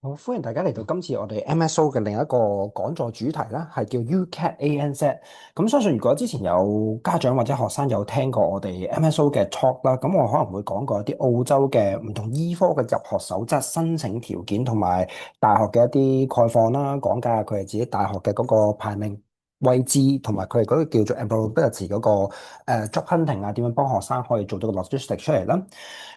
好，歡迎大家嚟到今次我哋 MSO 嘅另一個講座主題啦，係叫 UCAT ANZ。咁相信如果之前有家長或者學生有聽過我哋 MSO 嘅 talk 啦，咁我可能會講過一啲澳洲嘅唔同醫科嘅入學守則、申請條件同埋大學嘅一啲概況啦，講解下佢哋自己大學嘅嗰個排名位置，同埋佢哋嗰個叫做 employability 嗰個job hunting 啊，點樣幫學生可以做到個 logistic 出嚟啦。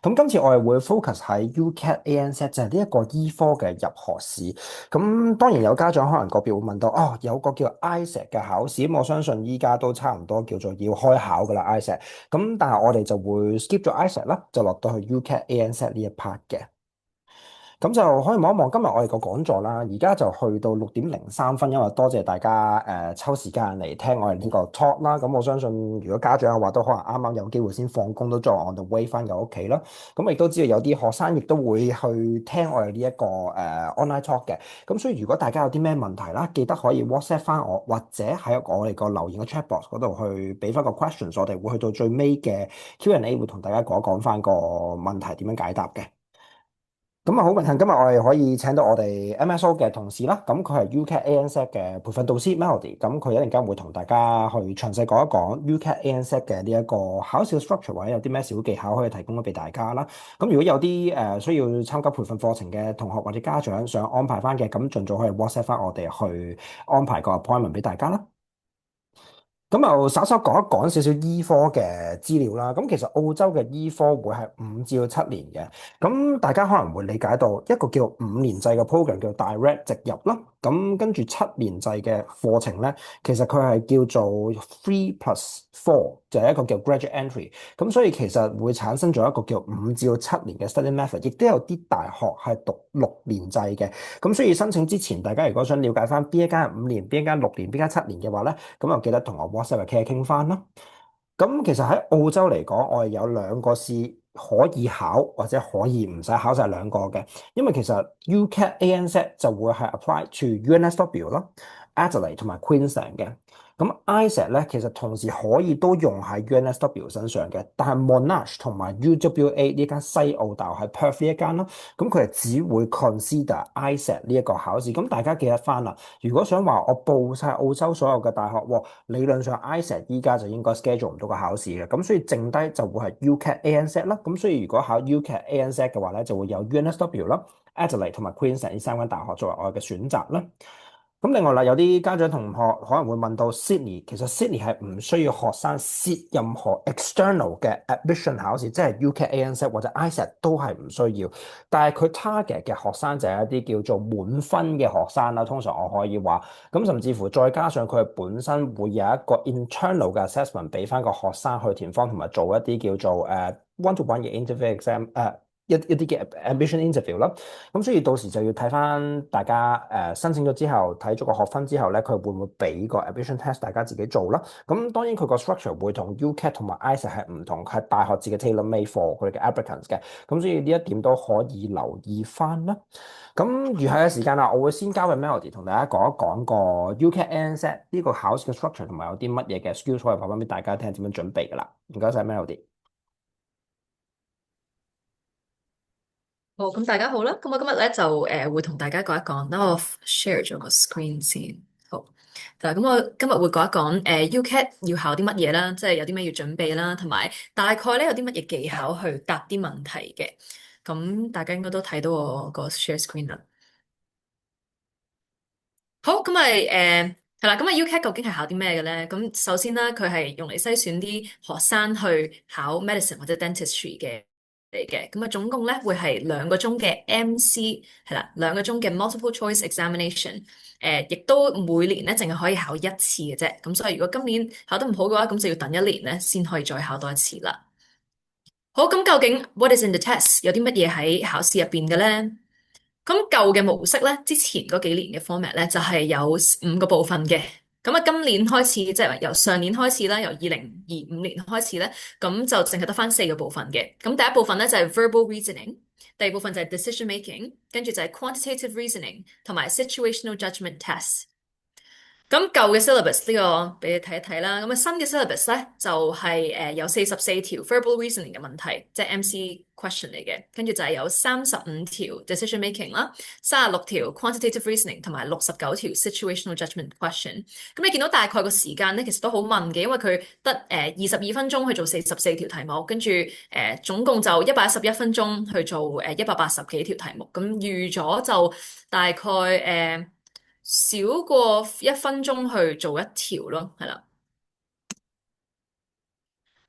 咁今次我哋會 focus 喺 UCAT ANZ，就係呢一個醫科嘅入學試。咁當然有家長可能個別會問到，哦，有個叫 ISET 嘅考試，咁我相信依家都差唔多叫做要開考噶啦 ISET。咁但係我哋就會 skip 咗 ISET 啦，就落到去 UCAT ANZ 呢一 part 嘅。咁就可以望一望今日我哋個講座啦，而家就去到6:03，因為多謝大家抽時間嚟聽我哋呢個 talk 啦。咁我相信如果家長嘅話，都可能啱啱有機會先放工都再 on the way 翻嘅屋企啦。咁亦都知道有啲學生亦都會去聽我哋呢一個online talk 嘅。咁所以如果大家有啲咩問題啦，記得可以 WhatsApp 翻我，或者喺我哋個留言嘅 chat box 嗰度去俾翻個 questions，我哋會去到最尾嘅 Q&A 會同大家講一講翻個問題點樣解答嘅。咁啊，好榮幸今日我哋可以請到我哋 MSO 嘅同事啦。咁佢係 UCAT ANZ 嘅培訓導師 Melody。咁佢一陣間會同大家去詳細講一講 UCAT ANZ 嘅呢一個考試 structure，或者有啲咩小技巧可以提供咗俾大家啦。咁如果有啲需要參加培訓課程嘅同學或者家長想安排翻嘅，咁盡早可以 WhatsApp 翻我哋去安排個 appointment 俾大家啦。咁就稍稍講一講少少醫科嘅資料啦。咁其實澳洲嘅醫科會係5至7年嘅。咁大家可能會理解到一個叫5年制嘅 program 叫 direct 直入啦。咁跟住7年制嘅課程咧，其實佢係叫做 3+4，就係一個叫 graduate entry。咁所以其實會產生咗一個叫5至7年嘅 study method，亦都有啲大學係讀6年制嘅。咁所以申請之前，大家如果想了解翻邊一間係5年，邊一間6年，邊間7年嘅話咧，咁就記得同我 WhatsApp 傾一傾翻啦。咁其實喺澳洲嚟講，我哋有兩個試可以考，或者可以唔使考晒兩個嘅。因為其實 UCAT ANZ 就會係 apply to UNSW 啦、Adelaide 同埋 Queensland 嘅。咁 ISET 咧，其實同時可以都用喺 UNSW 身上嘅，但係 Monash 同埋 UWA 呢間西澳大學係 Perth 呢一間啦，咁佢係只會 consider ISET 呢一個考試。咁大家記得翻啦，如果想話我報晒澳洲所有嘅大學，理論上 ISET 依家就應該 schedule 唔到個考試嘅，咁所以剩低就會係 UCAT ANZ 啦。咁所以如果考 UCAT ANZ 嘅話咧，就會有 UNSW 啦、Adelaide 同埋 Queensland 呢三間大學作為我嘅選擇啦。咁另外啦，有啲家長同學可能會問到 Sydney，其實 Sydney 係唔需要學生 sit 任何 external 嘅 admission 考試，即係 UCAT ANZ 或者 ISET 都係唔需要。但係佢 target 嘅學生就係一啲叫做滿分嘅學生啦。通常我可以話，咁甚至乎再加上佢本身會有一個 internal 嘅 assessment 俾翻個學生去填方，同埋做一啲叫做one-to-one 嘅 interview exam 一啲嘅 ambition interview 啦。咁所以到時就要睇翻大家申請咗之後，睇咗個學分之後咧，佢會唔會俾個 admission test 大家自己做啦？咁當然佢個 structure 會同 UCAT 同埋 ISET 係唔同，係大學自己 tailor made for 佢哋嘅 applicants 嘅。咁所以呢一點都可以留意翻啦。咁餘下嘅時間啦，我會先交俾 Melody 同大家講一講個 UCAT ANZ 呢個考試嘅 structure 同埋有啲乜嘢嘅 skills 可以話翻俾大家聽點樣準備噶啦。唔該晒 Melody。好，咁大家好啦。咁我今日咧就會同大家講一講，等我 share 咗個 screen 先。好，嗱，咁我今日會講一講UCAT 要考啲乜嘢啦，即係有啲咩要準備啦，同埋大概咧有啲乜嘢技巧去答啲問題嘅。咁大家應該都睇到我個 share screen 啦。好，咁咪係啦。咁啊 UCAT 究竟係考啲咩嘅咧？咁首先啦，佢係用嚟篩選啲學生去考 medicine 或者 dentistry 嘅嚟嘅。咁啊，總共咧會係2個鐘嘅 MC，係啦，2個鐘嘅 multiple choice examination。亦都每年咧淨係可以考一次嘅啫。咁所以如果今年考得唔好嘅話，咁就要等1年咧先可以再考多一次啦。好，咁究竟 what is in the test？有啲乜嘢喺考試入邊嘅咧？咁舊嘅模式咧，之前嗰幾年嘅 format 咧，就係有5個部分嘅。咁啊，今年開始，即係由上年開始啦，由2025年開始咧，咁就淨係得翻4個部分嘅。咁第一部分咧就係 verbal reasoning，第二部分就係 decision making，跟住就係 quantitative reasoning 同埋 situational judgment test。咁舊嘅 syllabus 呢個俾你睇一睇啦。咁啊新嘅 syllabus 咧就係有44條 verbal reasoning 嘅問題，即係 MC question 嚟嘅。跟住就係有35條 decision making 啦，36條 quantitative reasoning 同埋69條 situational judgment question。咁你見到大概個時間咧，其實都好問嘅，因為佢得22分鐘去做44條題目，跟住總共就111分鐘去做180幾條題目。咁預咗就大概少過1分鐘去做一條咯，係啦。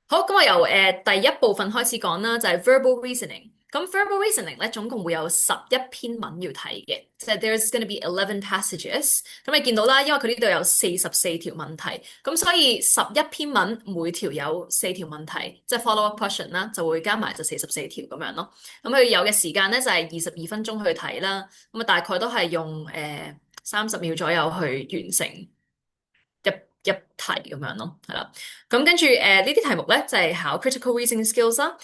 好，咁我由第一部分開始講啦，就係 verbal reasoning。咁 verbal reasoning 咧，總共會有11篇文要睇嘅，即係 there's going to be 11 passages。咁你見到啦，因為佢呢度有44條問題，咁所以11篇文每條有4條問題，即係 follow up question 啦，就會加埋就44條咁樣咯。咁佢有嘅時間咧就係22分鐘去睇啦，咁啊大概都係用30秒左右去完成一題咁樣咯，係啦。咁跟住呢啲題目咧就係考 critical reasoning skills 啦，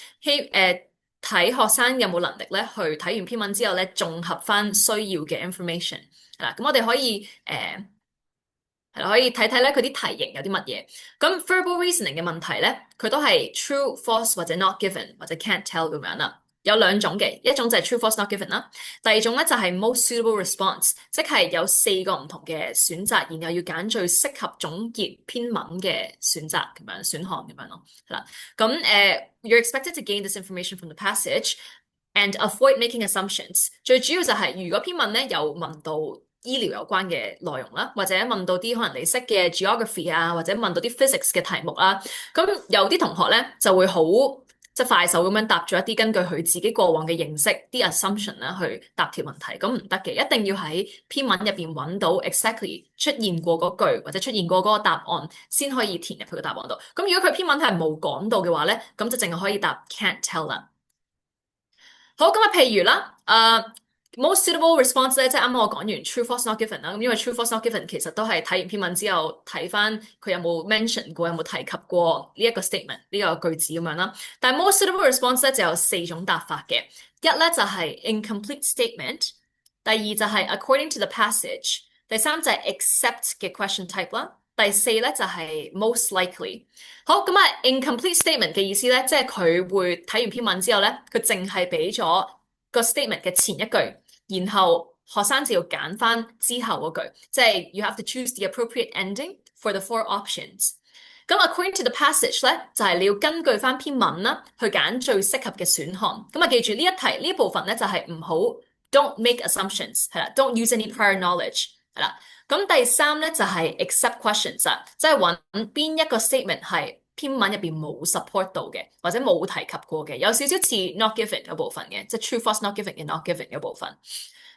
睇學生有冇能力咧去睇完篇文之後咧綜合翻需要嘅 information 係啦。咁我哋可以係啦，可以睇睇咧佢啲題型有啲乜嘢。咁 verbal reasoning 嘅問題咧，佢都係 true、false 或者 not given 或者 can't tell 咁樣啦。有兩種嘅，一種就係 true、false、not given 啦。第二種咧就係 most suitable response，即係有4個唔同嘅選擇，然後要揀最適合總結篇文嘅選擇咁樣選項咁樣咯。係啦，咁you're expected to gain this information from the passage and avoid making assumptions。最主要就係如果篇文咧有問到醫療有關嘅內容啦，或者問到啲可能你識嘅 geography 啊，或者問到啲 physics 嘅題目啦，咁有啲同學咧就會好即係快手咁樣答咗一啲根據佢自己過往嘅認識啲 assumption 啦去答條問題，咁唔得嘅，一定要喺篇文入邊揾到 exactly 出現過嗰句或者出現過嗰個答案先可以填入佢個答案度。咁如果佢篇文係冇講到嘅話咧，咁就淨係可以答 can't tell 啦。好，咁啊，譬如啦，most suitable response 咧，即係啱啱我講完 true false not given 啦，咁因為 true false not given 其實都係睇完篇文之後睇翻佢有冇 mention 過，有冇提及過呢一個 statement 呢個句子咁樣啦。但係 most suitable response 咧就有4種答法嘅，一咧就係 incomplete statement，第二就係 according to the passage，第三就係 except 嘅 question type 啦，第四咧就係 most likely。好，咁啊，incomplete statement 嘅意思咧，即係佢會睇完篇文之後咧，佢淨係俾咗個 statement 嘅前一句，然後學生就要揀翻之後嗰句，即係 you have to choose the appropriate ending for the 4 options。咁 according to the passage 咧，就係你要根據翻篇文啦，去揀最適合嘅選項。咁啊，記住呢一題呢一部分咧，就係唔好 don't make assumptions，係啦，don't use any prior knowledge，係啦。咁第三咧就係 except questions 啊，即係揾邊一個 statement 係篇文入邊冇 support 到嘅，或者冇提及過嘅，有少少似 not given 嗰部分嘅，即係 true false not given 嘅 not given 嗰部分。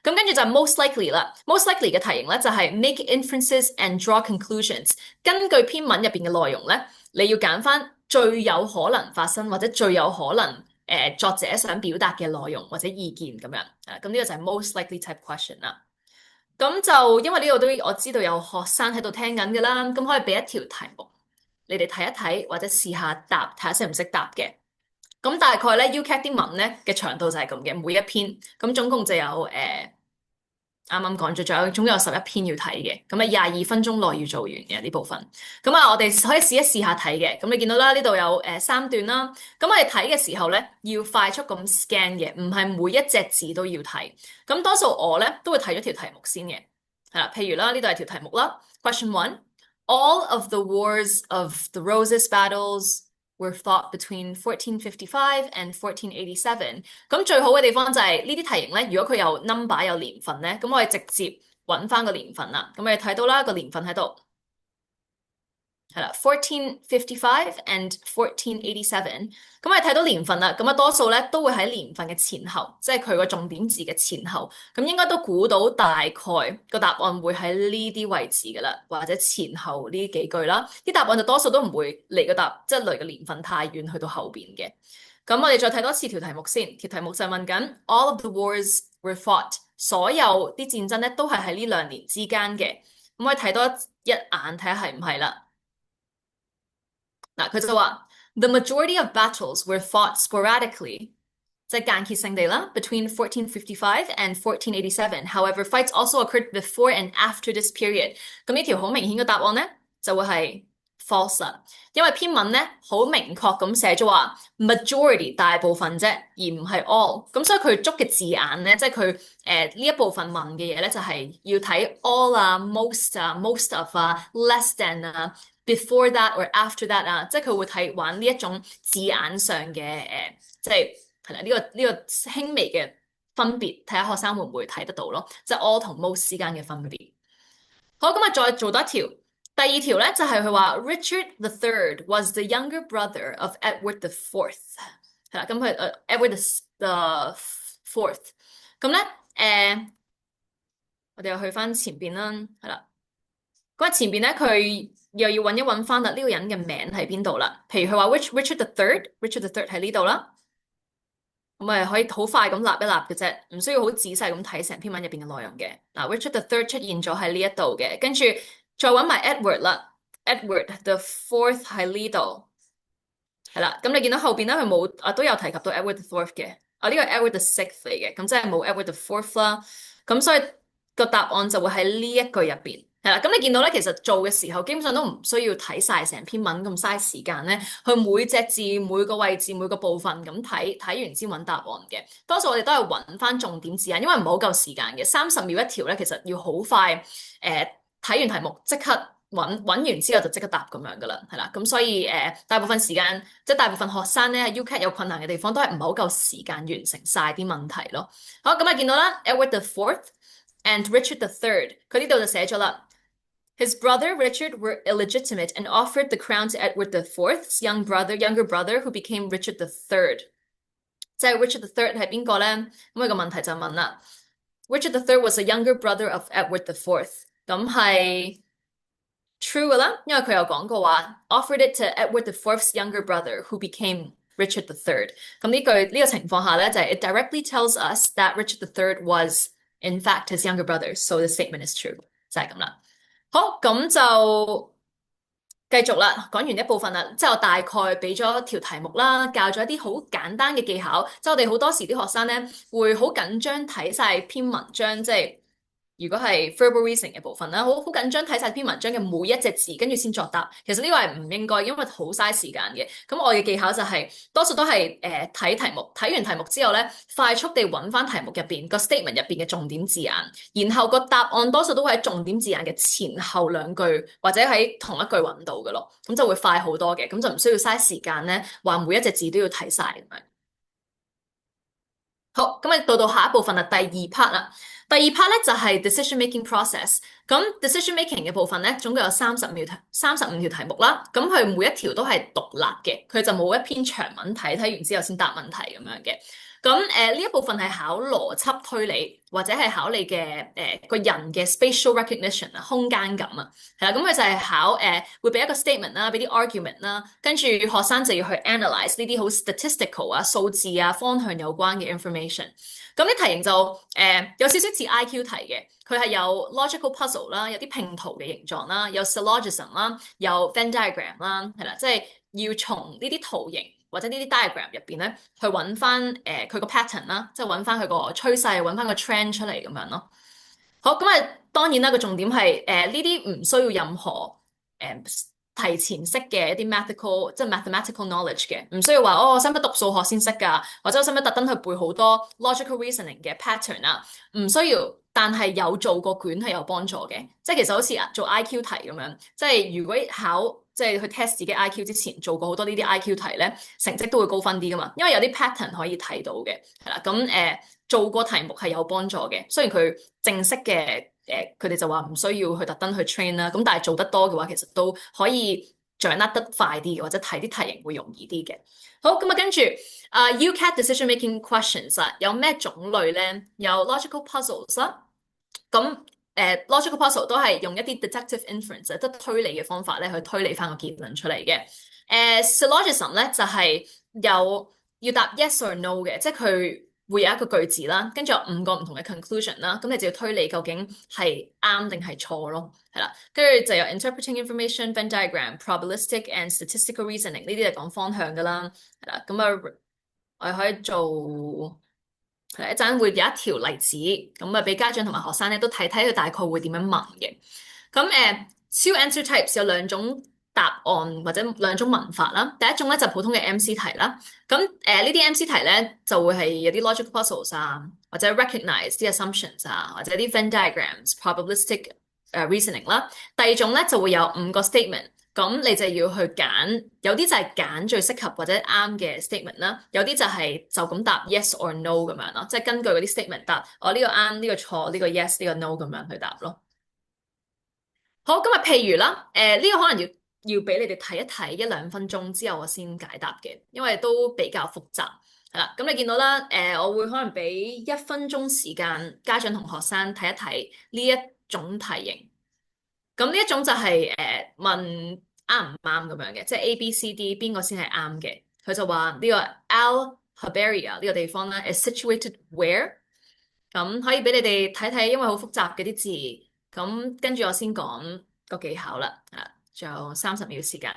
咁跟住就係 most likely 啦，most likely 嘅題型咧就係 make inferences and draw conclusions。根據篇文入邊嘅內容咧，你要揀翻最有可能發生或者最有可能作者想表達嘅內容或者意見咁樣。咁呢個就係 most likely type question 啦。咁就因為呢度都我知道有學生喺度聽緊㗎啦，咁可以俾一條題目，你哋睇一睇或者試下答，睇下識唔識答嘅。咁大概咧 UCAT 啲文咧嘅長度就係咁嘅，每一篇，咁總共就有啱啱講咗，總共有11篇要睇嘅，咁啊22分鐘內要做完嘅呢部分。咁啊，我哋可以試一試下睇嘅。咁你見到啦，呢度有3段啦。咁我哋睇嘅時候咧，要快速咁 scan 嘅，唔係每一隻字都要睇。咁多數我咧都會睇咗條題目先嘅，係啦。譬如啦，呢度係條題目啦。Question 1: All of the wars of the Roses battles were fought between 1455 and 1487。咁最好嘅地方就係呢啲題型咧，如果佢有 number 有年份咧，咁我哋直接揾翻個年份啦。咁我哋睇到啦，個年份喺度係啦，1455 and 1487。咁我哋睇到年份啦，咁啊多數咧都會喺年份嘅前後，即係佢個重點字嘅前後。咁應該都估到大概個答案會喺呢啲位置噶啦，或者前後呢幾句啦。啲答案就多數都唔會離個即係離個年份太遠去到後邊嘅。咁我哋再睇多次條題目先，條題目就係問緊 All of the wars were fought，所有啲戰爭咧都係喺呢2年之間嘅。咁我哋睇多一眼睇下係唔係啦。嗱，佢就話 The majority of battles were fought sporadically，即係間歇性地啦，between 1455 and 1487. However, fights also occurred before and after this period. 咁呢條好明顯嘅答案咧，就會係 false 啦，因為篇文咧好明確咁寫咗話 majority 大部分啫，而唔係 all。咁所以佢捉嘅字眼咧，即係佢呢一部分問嘅嘢咧，就係要睇 all 啊、most 啊、most of 啊、less than 啊、before that or after that 啊，即係佢會玩呢一種字眼上嘅即係啦呢個輕微嘅分別，睇下學生會唔會睇得到咯，即係 all 同 most 之間嘅分別。好，咁啊，再做多一條。第二條咧就係佢話 Richard the Third was the younger brother of Edward the Fourth，係啦，咁佢Edward the Fourth，咁咧我哋又去翻前邊啦，係啦，咁啊前邊咧佢又要揾一揾翻啦呢個人嘅名喺邊度啦，譬如佢話 Richard the Third，Richard the Third 喺呢度啦。咁咪可以好快咁立一立嘅啫，唔需要好仔細咁睇成篇文入邊嘅內容嘅。嗱，Richard the Third 出現咗喺呢一度嘅，跟住再揾埋 Edward 啦，Edward the Fourth 喺呢度，係啦。咁你見到後邊咧，佢冇都有提及到 Edward the Fourth 嘅，呢個係 Edward the Sixth 嚟嘅，咁即係冇 Edward the Fourth 啦。咁所以個答案就會喺呢一句入邊。係啦，咁你見到咧，其實做嘅時候基本上都唔需要睇晒成篇文咁嘥時間咧，去每隻字、每個位置、每個部分咁睇，睇完先揾答案嘅。多數我哋都係揾翻重點字眼，因為唔係好夠時間嘅，30秒一條咧，其實要好快睇完題目即刻揾完之後就即刻答咁樣噶啦，係啦。咁所以大部分時間即係大部分學生咧，UCAT 有困難嘅地方都係唔係好夠時間完成晒啲問題咯。好，咁啊見到啦，Edward the Fourth and Richard the Third，佢呢度就寫咗啦。His brother Richard were illegitimate and offered the crown to Edward IV.'s younger brother, who became Richard III. 即係 Richard III 係邊個咧？咁個問題就問啦。Richard III was a younger brother of Edward IV，咁係 true 噶啦，因為佢有講過話 offered it to Edward IV's younger brother, who became Richard III。咁呢個情況下咧，就係 it directly tells us that Richard III was in fact his younger brother, so the statement is true。就係咁啦。好，咁就繼續啦，講完一部分啦，即係我大概俾咗條題目啦，教咗一啲好簡單嘅技巧，即係我哋好多時啲學生咧會好緊張睇晒篇文章，即係如果係 verbal reasoning 嘅部分啦，好緊張睇晒篇文章嘅每一隻字，跟住先作答。其實呢個係唔應該，因為好嘥時間嘅。咁我嘅技巧就係多數都係睇題目，睇完題目之後咧，快速地揾翻題目入邊個 statement 入邊嘅重點字眼，然後個答案多數都會喺重點字眼嘅前後兩句或者喺同一句揾到嘅咯，咁就會快好多嘅，咁就唔需要嘥時間咧，話每一隻字都要睇晒咁樣。好，咁啊到下一部分啦，第二 part 啦。第二 part 咧就係 decision making process。咁 decision making 嘅部分咧，總共有35條題目啦。咁佢每一條都係獨立嘅，佢就冇一篇長文睇完之後先答問題咁樣嘅。咁呢一部分係考邏輯推理，或者係考你嘅個人嘅 spatial recognition 啊，空間感啊，係啦。咁佢就係考會俾一個 statement 啦，俾啲 argument 啦，跟住學生就要去 analyze 呢啲好 statistical 啊、數字啊、方向有關嘅 information。咁啲題型就有少少似 IQ 題嘅，佢係有 logical puzzle 啦，有啲拼圖嘅形狀啦，有 syllogism 啦，有 Venn diagram 啦，係啦，即係要從呢啲圖形或者呢啲 diagram 入邊咧，去揾翻佢個 pattern 啦，即係揾翻佢個趨勢，揾翻個 trend 出嚟咁樣咯。好，咁啊，當然啦，個重點係呢啲唔需要任何提前識嘅一啲 即係 mathematical knowledge 嘅，唔需要話我使唔使讀數學先識㗎，或者我使唔使特登去背好多 logical reasoning 嘅 pattern 啊？唔需要，但係有做過卷係有幫助嘅，即係其實好似做 IQ 題咁樣，即係如果即係去 test 自己 IQ 之前做過好多呢啲 IQ 題咧，成績都會高分啲㗎嘛，因為有啲 pattern 可以睇到嘅，係啦，咁做過題目係有幫助嘅，雖然佢正式嘅佢哋就話唔需要去特登去 train 啦，咁但係做得多嘅話，其實都可以掌握得快啲，或者睇啲題型會容易啲嘅。好，咁啊跟住UCAT decision making questions 啊，有咩種類咧？有 logical puzzles 啦，咁logical puzzle 都係用一啲 deductive inference 即係推理嘅方法咧去推理翻個結論出嚟嘅。syllogism 咧就係要答 yes or no 嘅，即係佢會有一個句子啦，跟住有5個唔同嘅 conclusion 啦，咁你就要推理究竟係啱定係錯咯，係啦，跟住就有 interpreting information, Venn diagram, probabilistic and statistical reasoning 呢啲係講方向噶啦，係啦，咁啊我哋可以做。係一陣會有一條例子，咁啊俾家長同埋學生咧都睇睇佢大概會點樣問嘅。咁超 answer types 有兩種答案或者兩種問法啦。第一種咧就普通嘅 MC 題啦。咁呢啲 MC 題咧就會係有啲 logic puzzles 啊，或者 recognize 啲 assumptions 啊，或者啲 Venn diagrams、probabilistic reasoning 啦。第二種咧就會有5個 statement。咁你就要去揀，有啲就係揀最適合或者啱嘅 statement 啦，有啲就咁答 yes or no 咁樣咯，即係根據嗰啲 statement 答，我呢個啱，呢個錯，呢個 yes，呢個 no 咁樣去答咯。好，今日譬如啦，呢個可能要俾你哋睇一睇1-2分鐘之後我先解答嘅，因為都比較複雜。係啦，咁你見到啦，我會可能俾1分鐘時間家長同學生睇一睇呢一種題型。咁呢一種就係問啱唔啱咁樣嘅，即係 A、B、C、D 邊個先係啱嘅？佢就話呢個 Al-Habaria 呢個地方咧，is situated where？咁可以俾你哋睇睇，因為好複雜嘅啲字。咁跟住我先講個技巧啦，啊，仲有30秒時間。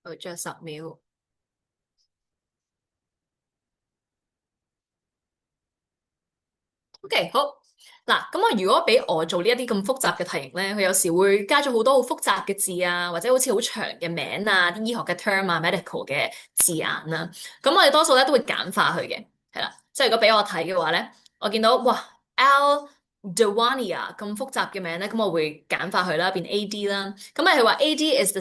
好，仲有10秒。OK，好。嗱，咁如果俾我做呢一啲咁複雜嘅題型咧，佢有時會加咗好多好複雜嘅字啊，或者好似好長嘅名啊，啲醫學嘅 term 啊，medical 嘅字眼啦。咁我哋多數咧都會簡化佢嘅，係啦。即係如果俾我睇嘅話咧，我見到哇 Al Dawania 咁複雜嘅名咧，咁我會簡化佢啦，變 AD 啦。咁係話 AD is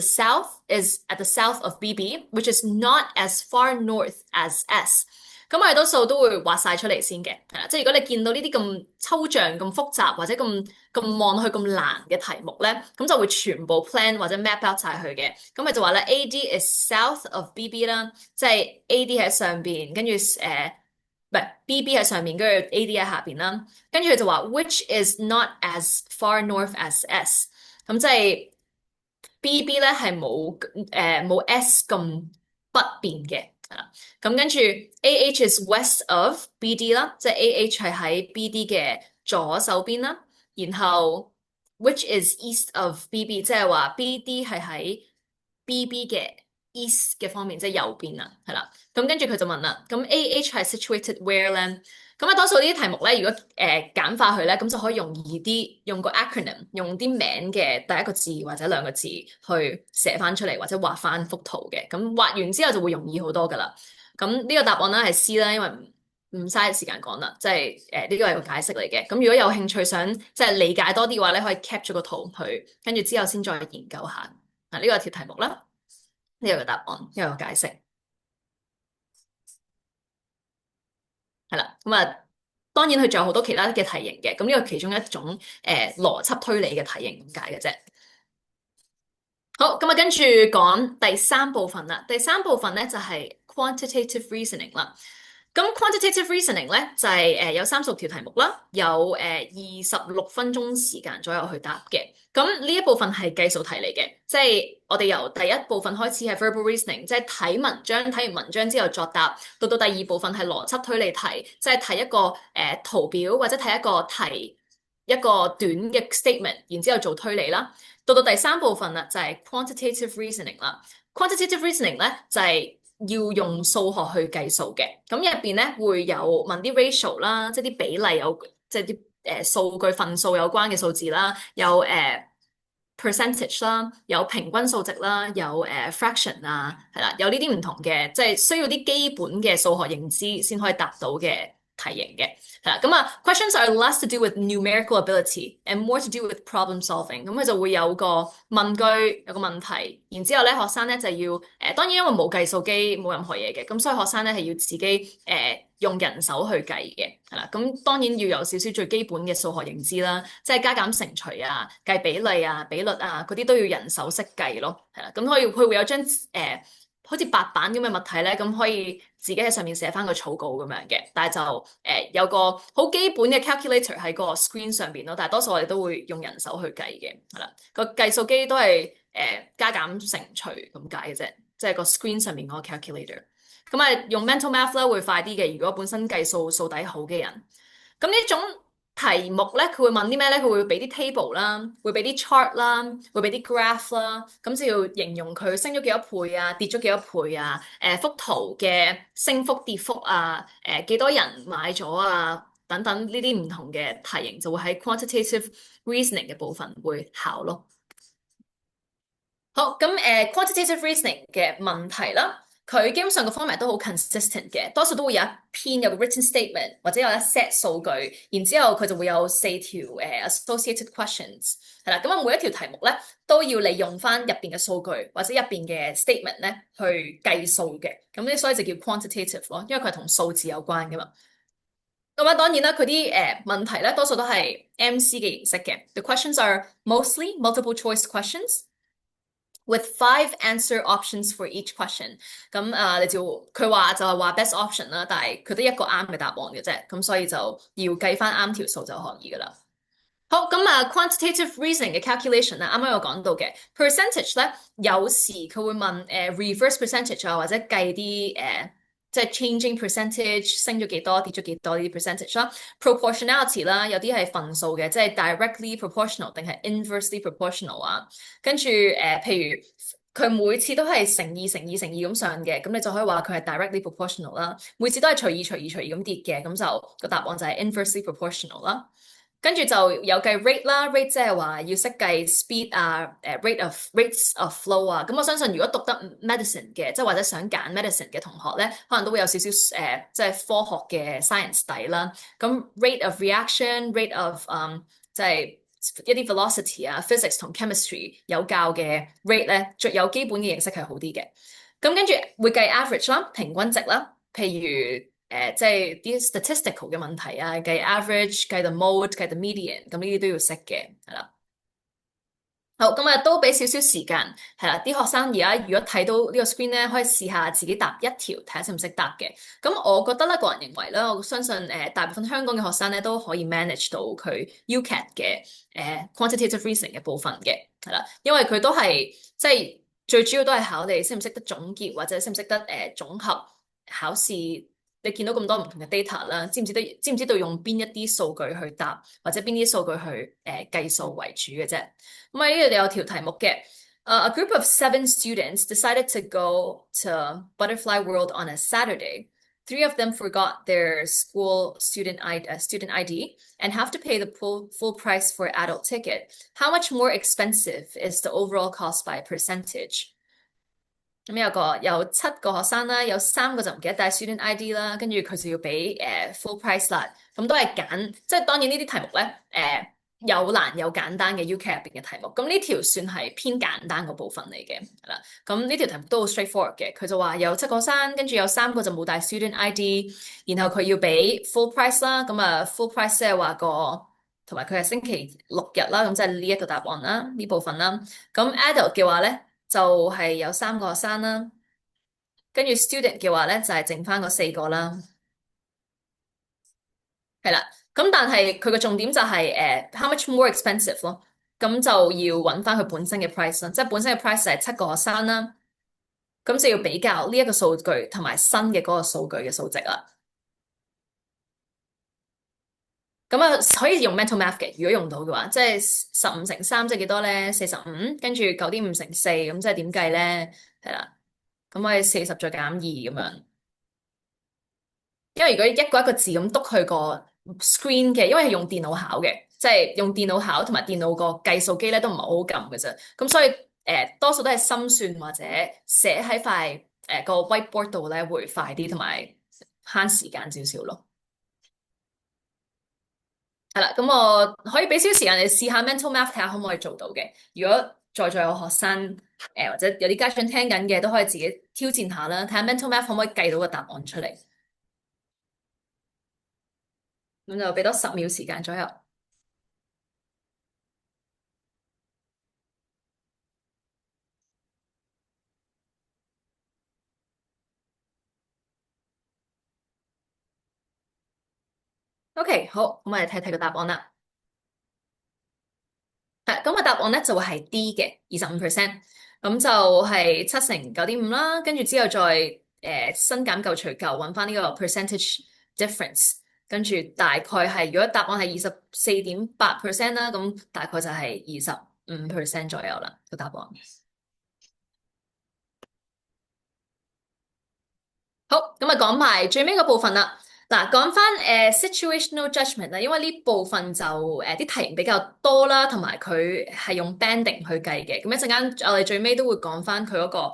at the south of BB，which is not as far north as S。咁我哋多數都會畫晒出嚟先嘅，係啦，即係如果你見到呢啲咁抽象、咁複雜或者咁望落去咁難嘅題目咧，咁就會全部 plan 或者 map out 晒佢嘅。咁咪就話咧，AD is south of BB 啦，即係 AD 喺上邊，跟住唔係 BB 喺上面，跟住 AD 喺下邊啦。跟住佢就話，which is not as far north as S。咁即係 BB 咧係冇 S 咁北邊嘅。咁跟住 AH is west of BD 啦，即係 AH 係喺 BD 嘅左手邊啦，然後 which is east of BB，即係話 BD 係喺 BB 嘅 east 嘅方面，即係右邊啦，係啦。咁跟住佢就問啦，咁 AH 係 situated where 咧？咁啊，多數呢啲題目咧，如果簡化佢咧，咁就可以容易啲用個 acronym，用啲名嘅第一個字或者兩個字去寫翻出嚟，或者畫翻幅圖嘅。咁畫完之後就會容易好多噶啦。咁呢個答案咧係 C 啦，因為唔嘥時間講啦，即係呢個係個解釋嚟嘅。咁如果有興趣想即係理解多啲嘅話咧，可以 cap 咗個圖去，跟住之後先再研究下。嗱，呢個係條題目啦，呢個嘅答案，呢個解釋。係啦，咁啊，當然佢仲有好多其他嘅題型嘅，咁呢個其中一種邏輯推理嘅題型咁解嘅啫。好，咁啊，跟住講第三部分啦。第三部分咧就係 quantitative reasoning 啦。咁 quantitative reasoning 咧就係有30條題目啦，有26分鐘時間左右去答嘅。咁呢一部分係計數題嚟嘅，即係我哋由第一部分開始係 verbal reasoning，即係睇文章，睇完文章之後作答，到第二部分係邏輯推理題，即係睇一個圖表或者睇一個題一個短嘅 statement，然之後做推理啦。到第三部分啦，就係 quantitative reasoning 啦。quantitative reasoning 咧就係要用數學去計數嘅。咁入邊咧會有問啲 ratio 啦，即係啲比例有，即係啲數據份數有關嘅數字啦，有percentage 啦，有平均數值啦，有fraction 啊，係啦，有呢啲唔同嘅，即係需要啲基本嘅數學認知先可以答到嘅題型嘅。係啦，咁啊，questions are less to do with numerical ability and more to do with problem solving。咁佢就會有個問句，有個問題，然之後咧學生咧就要當然因為冇計數機，冇任何嘢嘅，咁所以學生咧係要自己用人手去計嘅，係啦。咁當然要有少少最基本嘅數學認知啦，即係加減乘除啊、計比例啊、比率啊嗰啲都要人手識計咯，係啦。咁佢會有張好似白板咁嘅物體咧，咁可以自己喺上面寫翻個草稿咁樣嘅，但係就有個好基本嘅 calculator 喺個 screen 上邊咯，但係多數我哋都會用人手去計嘅，係啦，個計數機都係加減乘除咁解嘅啫，即係個 screen 上面嗰個 calculator。咁啊，用 mental math 啦會快啲嘅。如果本身計數數底好嘅人，咁呢種題目咧，佢會問啲咩咧？佢會俾啲 table 啦，會俾啲 chart 啦，會俾啲 graph 啦。咁就要形容佢升咗幾多倍啊，跌咗幾多倍啊？幅圖嘅升幅跌幅啊，幾多人買咗啊？等等呢啲唔同嘅題型就會喺 quantitative reasoning 嘅部分會考咯。好，咁quantitative reasoning 嘅問題啦，佢基本上個 format 都好 consistent 嘅，多數都會有一篇有個 written statement 或者有一 set 數據，然之後佢就會有4條associated questions 係啦，咁啊每一條題目咧都要利用翻入邊嘅數據或者入邊嘅 statement 咧去計數嘅，咁呢所以就叫 quantitative 咯，因為佢係同數字有關噶嘛。咁啊，當然啦，佢啲問題咧多數都係 MC 嘅形式嘅。The questions are mostly multiple choice questions with 5 answer options for each question。咁你佢話就係話 best option 啦，但係佢得一個啱嘅答案嘅啫，咁所以就要計翻啱條數就可以噶啦。好，咁quantitative reasoning 嘅 calculation 咧，啱啱有講到嘅 percentage 咧，有時佢會問reverse percentage 啊，或者計啲即係 changing percentage 升咗幾多，跌咗幾多呢啲 percentage 啦，proportionality 啦，有啲係份數嘅，即係 directly proportional 定係 inversely proportional 啊，跟住譬如佢每次都係乘二乘二乘二咁上嘅，咁你就可以話佢係 directly proportional 啦。每次都係隨意隨意隨意咁跌嘅，咁就個答案就係 inversely proportional 啦。跟住就有計 rate 啦，rate 即係話要識計 speed 啊，rates of flow 啊。咁我相信如果讀得 medicine 嘅，即係或者想揀 medicine 嘅同學咧，可能都會有少少即係科學嘅 science 底啦。咁 rate of reaction，rate of 即係一啲 velocity 啊，physics 同 chemistry 有教嘅 rate 咧，最有基本嘅認識係好啲嘅。咁跟住會計 average 啦，平均值啦，譬如。即係啲 statistical 嘅問題啊，計 average、計 the mode、計 the median，咁呢啲都要識嘅，係啦。好，咁都俾少少時間，係啦。啲學生而家如果睇到呢個 screen 咧，可以試下自己答一條，睇下識唔識答嘅。咁我覺得咧，個人認為咧，我相信大部分香港嘅學生咧都可以 manage 到佢 UCAT 嘅quantitative reasoning 嘅部分嘅，係啦，因為佢都係即係最主要都係考你識唔識得總結或者識唔識得總合考試。你見到咁多唔同嘅 data 啦，知唔知道用邊一啲數據去答，或者邊啲數據去計數為主嘅啫？咁啊，呢度有條題目嘅。A group of 7 students decided to go to Butterfly World on a Saturday. 3 of them forgot their school student ID and have to pay the full price for adult ticket. How much more expensive is the overall cost by percentage? 咁有7個學生啦，有3個就唔記得帶 student ID 啦，跟住佢就要俾full price 啦。咁都係揀，即係當然呢啲題目咧有難有簡單嘅 UCAT 入邊嘅題目。咁呢條算係偏簡單個部分嚟嘅，係啦。咁呢條題目都好 straightforward 嘅。佢就話有7個學生，跟住有3個就冇帶 student ID，然後佢要俾 full price 啦。咁full price 即係話同埋佢係星期6日啦。咁即係呢一個答案啦，呢部分啦。咁 adult 嘅話咧。就係有3個學生啦，跟住 student 嘅話咧就係剩翻嗰4個啦，係啦。咁但係佢個重點就係how much more expensive 咯，咁就要揾翻佢本身嘅 price 啦，即係本身嘅 price 就係7個學生啦，咁就要比較呢一個數據同埋新嘅嗰個數據嘅數值啦。咁可以用 mental math 嘅，如果用到嘅話，即係15乘3即係幾多咧？45，跟住9.5乘4，咁即係點計咧？係啦。咁我哋40再減2咁樣，因為如果一個一個字咁督去個 screen 嘅，因為係用電腦考嘅，即係用電腦考同埋電腦個計數機咧都唔係好好撳嘅啫。咁所以多數都係心算或者寫喺塊個 whiteboard 度咧會快啲，同埋慳時間少少咯。係啦，咁我可以俾少少時間你試下 mental math 睇下可唔可以做到嘅。如果在有學生或者有啲家長聽緊嘅，都可以自己挑戰下啦，睇下 mental math 可唔可以計到個答案出嚟。咁就俾多10秒時間左右。OK，好，咁我哋睇睇個答案啦。咁個答案咧就會係 D 嘅25%。咁就係7乘9.5啦，跟住之後再新減舊除舊，揾翻呢個 percentage difference，跟住大概係如果答案係24.8%啦，咁大概就係25%左右啦個答案。好，咁啊講埋最尾個部分啦。嗱，講翻situational judgment 啦，因為呢部分就啲題型比較多啦，同埋佢係用 banding 去計嘅。咁一陣間我哋最尾都會講翻佢嗰個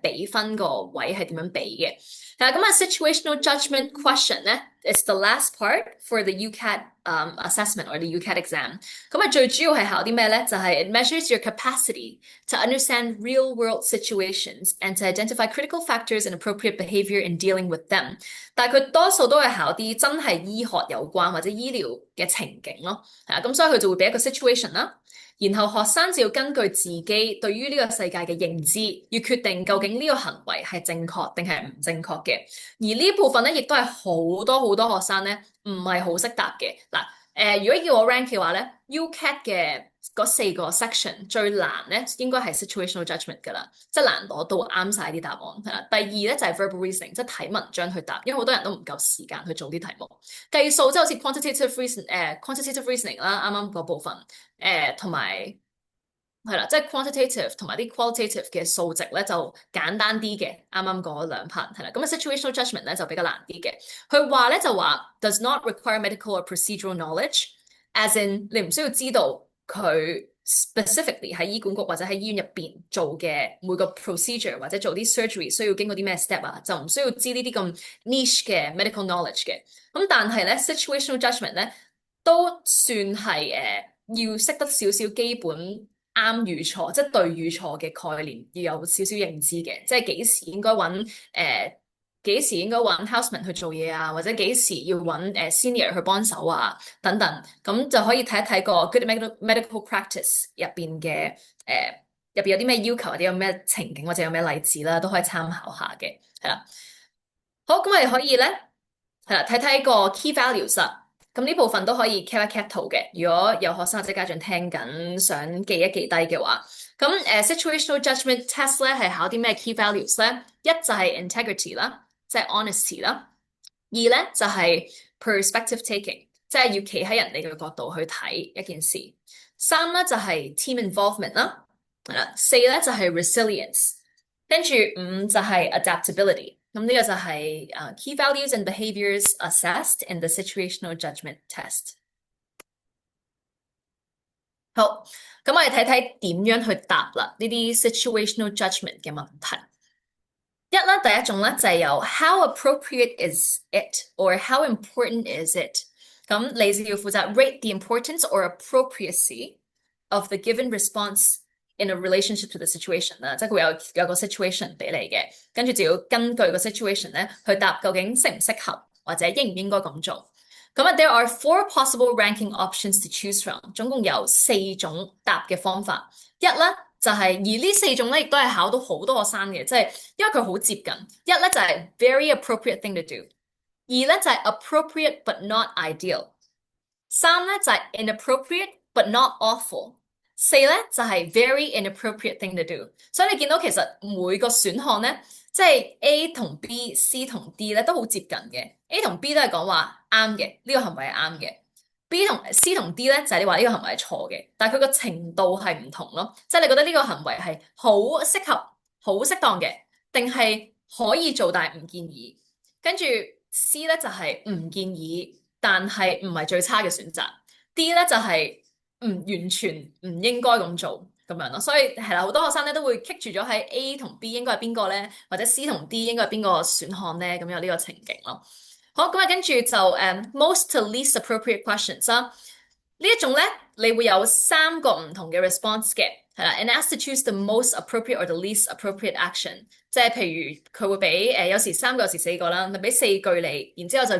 比分個位係點樣比嘅。係啦，咁啊 situational judgment question 咧，is the last part for the UCAT assessment or the UCAT exam。咁啊最主要係考啲咩咧？就係 it measures your capacity to understand real-world situations and to identify critical factors and appropriate behavior in dealing with them。但係佢多數都係考啲真係醫學有關或者醫療嘅情景咯，係啊，咁所以佢就會俾一個 situation 啦，然後學生就要根據自己對於呢個世界嘅認知，要決定究竟呢個行為係正確定係唔正確嘅。而呢部分咧，亦都係好多好多學生咧唔係好識答嘅。嗱，如果要我 rank 嘅話咧，UCAT 嘅嗰4個 section 最難咧，應該係 situational judgment 噶啦，即係難攞到啱晒啲答案係啦。第二咧就係 verbal reasoning，即係睇文章去答，因為好多人都唔夠時間去做啲題目。計數即係好似 quantitative reasoning 啦，啱啱嗰部分同埋係啦，即係 quantitative 同埋啲 qualitative 嘅數值咧就簡單啲嘅，啱啱嗰兩 part 係啦。咁啊 situational judgment 咧就比較難啲嘅。佢話咧就話 does not require medical or procedural knowledge，as in 你唔需要知道佢 specifically 喺醫管局或者喺醫院入邊做嘅每個 procedure 或者做啲 surgery 需要經過啲咩 step 啊，就唔需要知呢啲咁 niche 嘅 medical knowledge 嘅。咁但係咧 situational judgment 咧都算係要識得少少基本。啱與錯，即係對與錯嘅概念要有少少認知嘅，即係幾時應該揾幾時應該揾 houseman 去做嘢啊，或者幾時要揾senior 去幫手啊，等等，咁就可以睇一睇個 good medical practice 入邊嘅入邊有啲咩要求，或者有咩情景，或者有咩例子啦，都可以參考下嘅，係啦。好，咁我哋可以咧係啦睇睇個 key values 啦。咁呢部分都可以 cap 一 cap 圖嘅，如果有學生或者家長聽緊，想記一記低嘅話，咁situational judgment test 咧係考啲咩 key values 咧？一就係 integrity 啦，即係 honesty 啦；二咧就係 perspective taking，即係要企喺人哋嘅角度去睇一件事；三咧就係 team involvement 啦，係啦；四咧就係 resilience，跟住五就係 adaptability。咁呢個就係key values and behaviors assessed in the situational judgment test。好，咁我哋睇睇點樣去答啦呢啲 situational judgment 嘅問題。一啦，第一種咧就係由 how appropriate is it or how important is it？咁你就要負責 rate the importance or appropriacy of the given response in a relationship to the situation 啦，即係佢會有個 situation 俾你嘅，跟住就要根據個 situation 咧去答究竟適唔適合或者應唔應該咁做。咁啊，there are 4 possible ranking options to choose from，總共有4種答嘅方法。一咧就係、而呢4種咧亦都係考到好多學生嘅，即係因為佢好接近。一咧就係 very appropriate thing to do，二咧就係 appropriate but not ideal，三咧就係 inappropriate but not awful。四咧就係 very inappropriate thing to do，所以你見到其實每個選項咧，即係 A 同 B、C 同 D 咧都好接近嘅。A 同 B 都係講話啱嘅，呢個行為係啱嘅。B 同 C 同 D 咧就係你話呢個行為係錯嘅，但係佢個程度係唔同咯。即係你覺得呢個行為係好適合、好適當嘅，定係可以做但係唔建議。跟住 C 咧就係唔建議，但係唔係最差嘅選擇。D 咧就係完全唔應該咁做咁樣咯，所以係啦，好多學生咧都會棘住咗喺 A 同 B 應該係邊個咧，或者 C 同 D 應該係邊個選項咧，咁有呢個情景咯。好，咁啊跟住就most to least appropriate questions 啦。呢一種咧，你會有3個唔同嘅 response 嘅，係啦，and asked to choose the most appropriate or the least appropriate action。即係譬如佢會俾有時3個，有時4個啦，就俾4句你，然之後就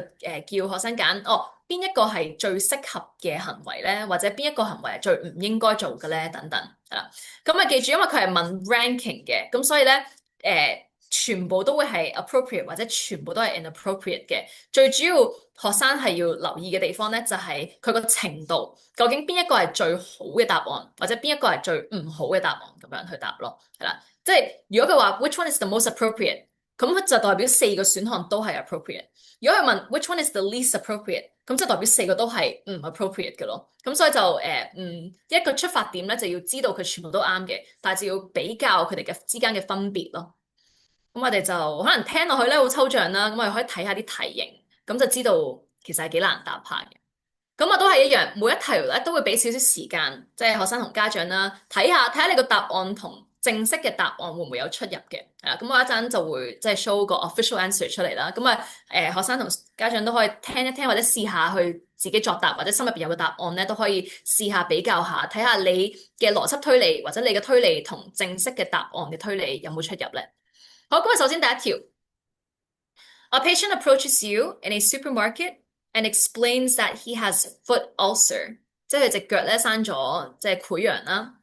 叫學生揀哦。邊一個係最適合嘅行為咧，或者邊一個行為係最唔應該做嘅咧，等等係啦。咁啊，記住，因為佢係問 ranking 嘅，咁所以咧，全部都會係 appropriate 或者全部都係 inappropriate 嘅。最主要學生係要留意嘅地方咧，就係佢個程度，究竟邊一個係最好嘅答案，或者邊一個係最唔好嘅答案，咁樣去答咯，係啦。即係如果佢話 which one is the most appropriate，咁就代表四個選項都係 appropriate。如果佢問 which one is the least appropriate，咁即係代表四個都係唔 appropriate 嘅咯。咁所以就一個出發點咧，就要知道佢全部都啱嘅，但係就要比較佢哋嘅之間嘅分別咯。咁我哋就可能聽落去咧好抽象啦，咁我哋可以睇下啲題型，咁就知道其實係幾難答下嘅。咁啊都係一樣，每一題咧都會俾少少時間，即係學生同家長啦，睇下你個答案同正式嘅答案會唔會有出入嘅。咁我一陣就會即係 show 個 official answer 出嚟啦。咁啊學生同家長都可以聽一聽或者試下去自己作答，或者心入邊有個答案咧都可以試下比較下，睇下你嘅邏輯推理或者你嘅推理同正式嘅答案嘅推理有冇出入咧。好，咁啊首先第一條。A patient approaches you in a supermarket and explains that he has foot ulcer，即係佢隻腳咧生咗即係潰瘍啦。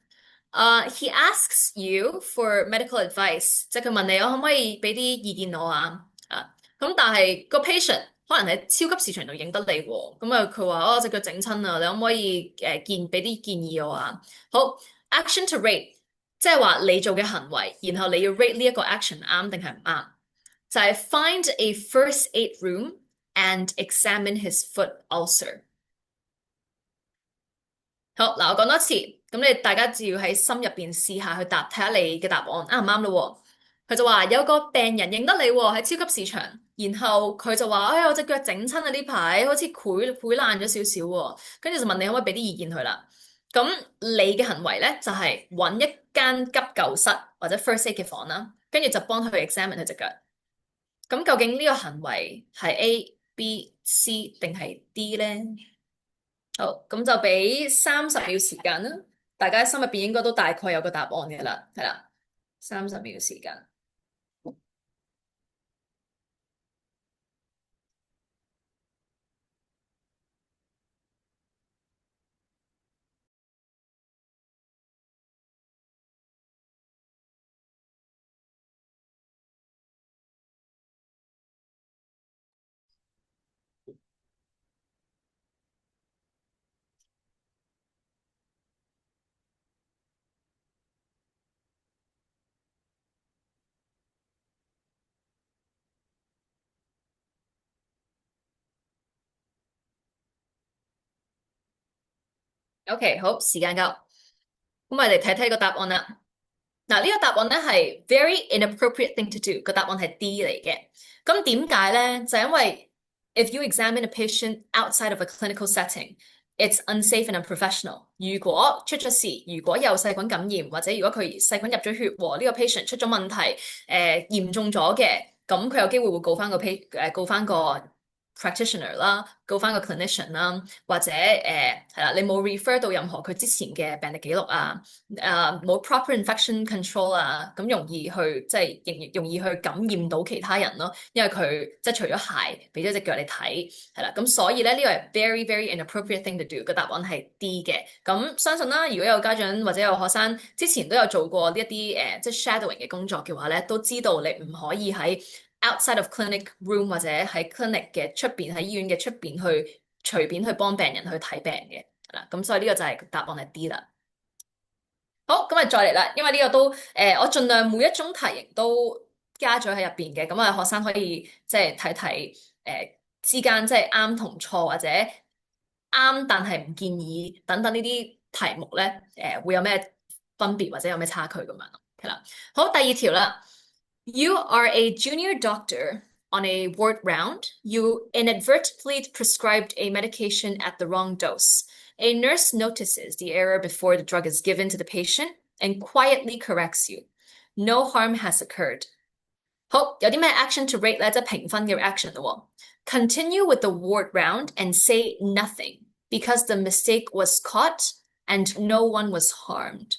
He asks you for medical advice，即係佢問你我可唔可以俾啲意見我啊？咁但係個 patient 可能喺超級市場度認得你喎，咁啊佢話哦隻腳整親啊，你可唔可以俾啲建議我啊？好，action to rate，即係話你做嘅行為，然後你要 rate 呢一個 action 啱定係唔啱。就係 find a first aid room and examine his foot ulcer。好，嗱，我講多次，咁你大家就要喺心入邊試下去答，睇下你嘅答案啱唔啱咯。佢就話有個病人認得你喎，喺超級市場，然後佢就話：哎呀，我隻腳整親啊，呢排好似潰爛咗少少喎。跟住就問你可唔可以俾啲意見佢啦。咁你嘅行為咧就係揾一間急救室或者 first aid 嘅房啦，跟住就幫佢 examine 佢隻腳。咁究竟呢個行為係 A、B、C 定係 D 咧？好，咁就俾30秒時間啦，大家心入邊應該都大概有個答案嘅啦，係啦，30秒時間。OK，好，時間夠，咁我哋睇睇個答案啦。嗱，呢個答案咧係 very inappropriate thing to do，個答案係 D 嚟嘅。咁點解咧？就因為 if you examine a patient outside of a clinical setting，it's unsafe and unprofessional。如果出咗事，如果有細菌感染，或者如果佢細菌入咗血，呢個 patient 出咗問題，嚴重咗嘅，咁佢有機會會告翻個 practitioner 啦，告翻個 clinician 啦，或者係啦，你冇 refer 到任何佢之前嘅病歷記錄啊，冇 proper infection control 啊，咁容易去即係容易去感染到其他人咯，因為佢即係除咗鞋俾咗隻腳你睇，係啦，咁所以咧呢個係 very very inappropriate thing to do，個答案係 D 嘅，咁相信啦，如果有家長或者有學生之前都有做過呢一啲即係 shadowing 嘅工作嘅話咧，都知道你唔可以喺outside of clinic room 或者喺 clinic 嘅出邊，喺醫院嘅出邊去隨便去幫病人去睇病嘅，嗱，咁所以呢個就係答案係 D 啦。好，咁啊再嚟啦，因為呢個都我盡量每一種題型都加咗喺入邊嘅，咁啊學生可以即係睇睇之間即係啱同錯或者啱但係唔建議等等呢啲題目咧，會有咩分別或者有咩差距咁樣咯，係啦。好，第二條啦。You are a junior doctor on a ward round. You inadvertently prescribed a medication at the wrong dose. A nurse notices the error before the drug is given to the patient and quietly corrects you. No harm has occurred. 好，有啲咩 action to rate 咧？即係評分嘅 action 咯。Continue with the ward round and say nothing because the mistake was caught and no one was harmed.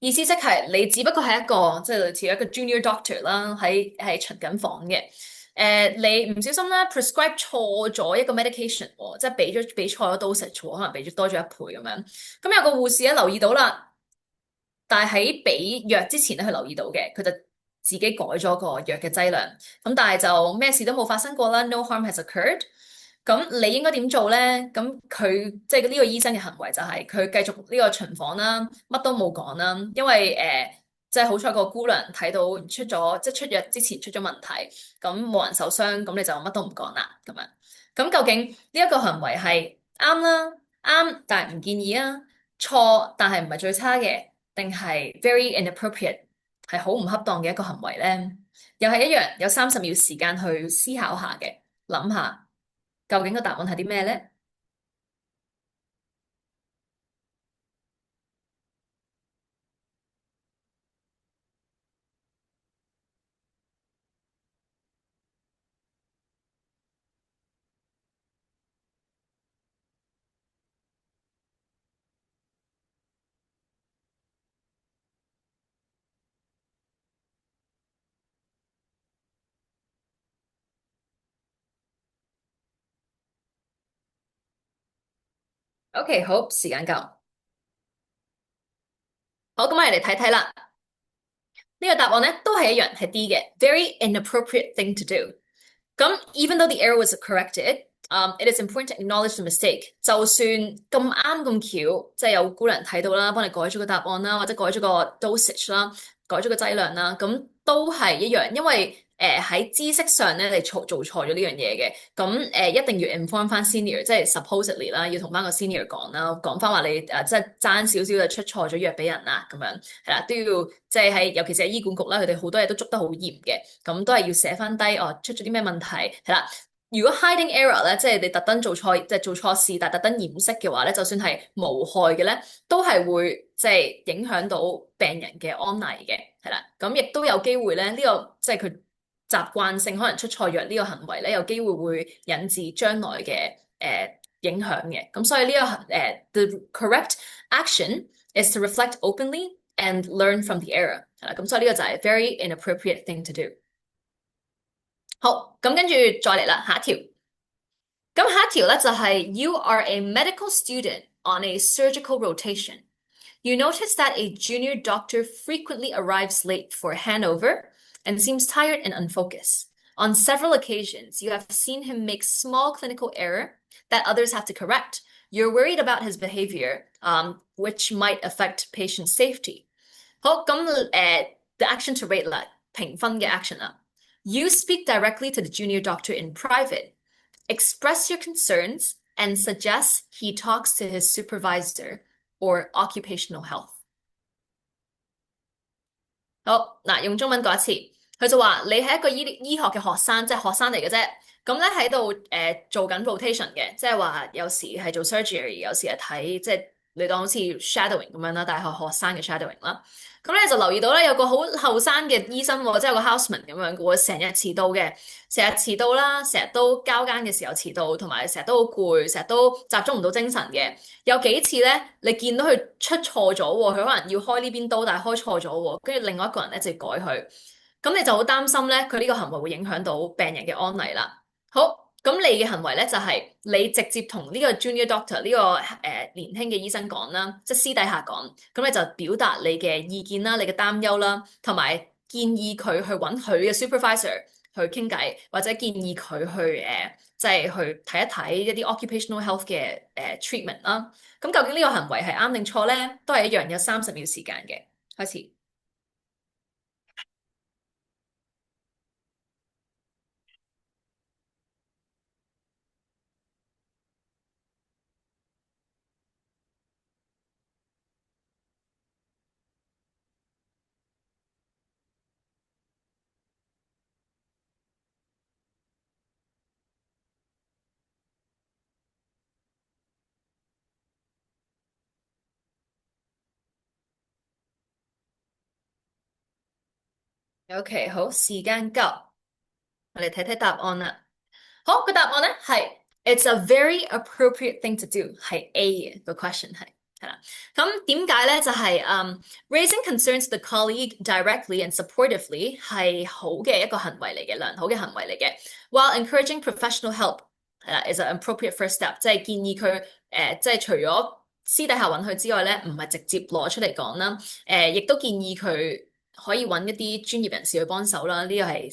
意思即係你只不過係一個即係類似一個 junior doctor 啦，係巡緊房嘅。你唔小心咧 prescribe 錯咗一個 medication，即係俾錯咗 dosage，可能俾咗多咗1倍咁樣。咁有個護士咧留意到啦，但係喺俾藥之前咧佢留意到嘅，佢就自己改咗個藥嘅劑量，咁但係就咩事都冇發生過啦，no harm has occurred。咁你應該點做咧？咁佢即係呢個醫生嘅行為就係佢繼續呢個巡房啦，乜都冇講啦，因為即係好彩個姑娘睇到出咗即係出藥之前出咗問題，咁冇人受傷，咁你就乜都唔講啦咁樣。咁究竟呢一個行為係啱啦，啱但係唔建議啊，錯但係唔係最差嘅，定係 very inappropriate 係好唔恰當嘅一個行為咧？又係一樣有30秒時間去思考下嘅，諗下。究竟個答案係啲咩咧？OK，好，時間夠。好，咁我哋嚟睇睇啦。呢個答案咧都係一樣係 D 嘅，very inappropriate thing to do。咁，even though the error was corrected, it is important to acknowledge the mistake。就算咁啱咁巧，即係有姑娘睇到啦，幫你改咗個答案啦，或者改咗個 dosage 啦，改咗個劑量啦，咁都係一樣，因為喺知識上咧，你做錯咗呢樣嘢嘅，咁一定要 inform 翻 senior，即係 supposedly 啦，要同翻個 senior 講啦，講翻話你即係爭少少就出錯咗藥俾人啦，咁樣係啦，都要即係喺尤其是喺醫管局啦，佢哋好多嘢都捉得好嚴嘅，咁都係要寫翻低哦，出咗啲咩問題係啦。如果 hiding error 咧，即係你特登做錯，即係做錯事，但係特登掩飾嘅話咧，就算係無害嘅咧，都係會即係影響到病人嘅安危嘅，係啦。咁亦都有機會咧，呢個即係佢習慣性可能出錯藥呢個行為咧，有機會會引致將來嘅影響嘅。咁所以呢個the correct action is to reflect openly and learn from the error，係啦。咁所以呢個就係 very inappropriate thing to do。好，咁跟住再嚟啦，下一條。咁下一條咧就係 You are a medical student on a surgical rotation. You notice that a junior doctor frequently arrives late for handover and seems tired and unfocused. On several occasions, you have seen him make small clinical error that others have to correct. You're worried about his behavior, which might affect patient safety. 好，咁the action to rate 啦，評分嘅 action 啦。You speak directly to the junior doctor in private. Express your concerns and suggest he talks to his supervisor or occupational health。好，嗱，用中文講一次，佢就話你係一個醫學嘅學生，即係學生嚟嘅啫。咁咧喺度做緊 rotation 嘅，即係話有時係做 surgery，有時係睇即係你當好似 shadowing 咁樣啦，但係學生嘅 shadowing 啦。咁咧就留意到咧有個好後生嘅醫生喎，即係有個 houseman 咁樣嘅喎，成日遲到嘅，成日遲到啦，成日都交更嘅時候遲到，同埋成日都好攰，成日都集中唔到精神嘅。有幾次咧，你見到佢出錯咗喎，佢可能要開呢邊刀，但係開錯咗喎，跟住另外一個人咧就要改佢，咁你就好擔心咧，佢呢個行為會影響到病人嘅安危啦。好，咁你嘅行為咧就係你直接同呢個 junior doctor 呢個年輕嘅醫生講啦，即係私底下講，咁你就表達你嘅意見啦、你嘅擔憂啦，同埋建議佢去揾佢嘅 supervisor 去傾偈，或者建議佢去即係去睇一睇一啲 occupational health 嘅treatment 啦。咁究竟呢個行為係啱定錯咧？都係一樣，有30秒時間嘅，開始。OK，好，時間夠，我哋睇睇答案啦。好，個答案咧係 It's a very appropriate thing to do，係 A 嘅個 question 係啦。咁點解咧？就係raising concerns to the colleague directly and supportively 係好嘅一個行為嚟嘅，良好嘅行為嚟嘅。While encouraging professional help 係啦，is an appropriate first step，即係建議佢即係除咗私底下揾佢之外咧，唔係直接攞出嚟講啦。亦都建議佢可以揾一啲專業人士去幫手啦，呢個係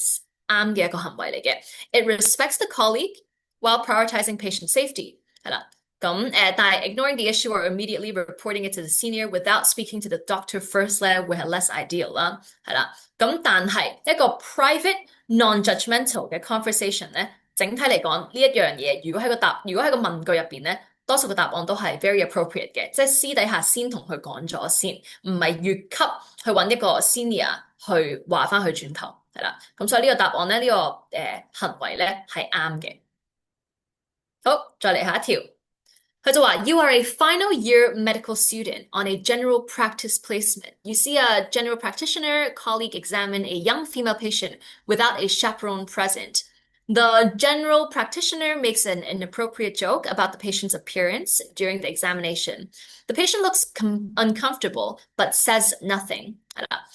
啱嘅一個行為嚟嘅。It respects the colleague while prioritizing patient safety，係啦。但係 ignoring the issue or immediately reporting it to the senior without speaking to the doctor first 咧，會係 less ideal 啦，係啦。但係一個 private non-judgmental 嘅 conversation 咧，整體嚟講呢一樣嘢，如果喺個問句入邊咧，多數嘅答案都係 very appropriate 嘅，即係私底下先同佢講咗先，唔係越級去揾一個 senior 去話翻佢轉頭，係啦。咁所以呢個答案咧，呢、個行為咧係啱嘅。好，再嚟下一條。佢就話 You are a final year medical student on a general practice placement. You see a general practitioner colleague examine a young female patient without a chaperone present. The general practitioner makes an inappropriate joke about the patient's appearance during the examination. The patient looks uncomfortable but says nothing. 係啦，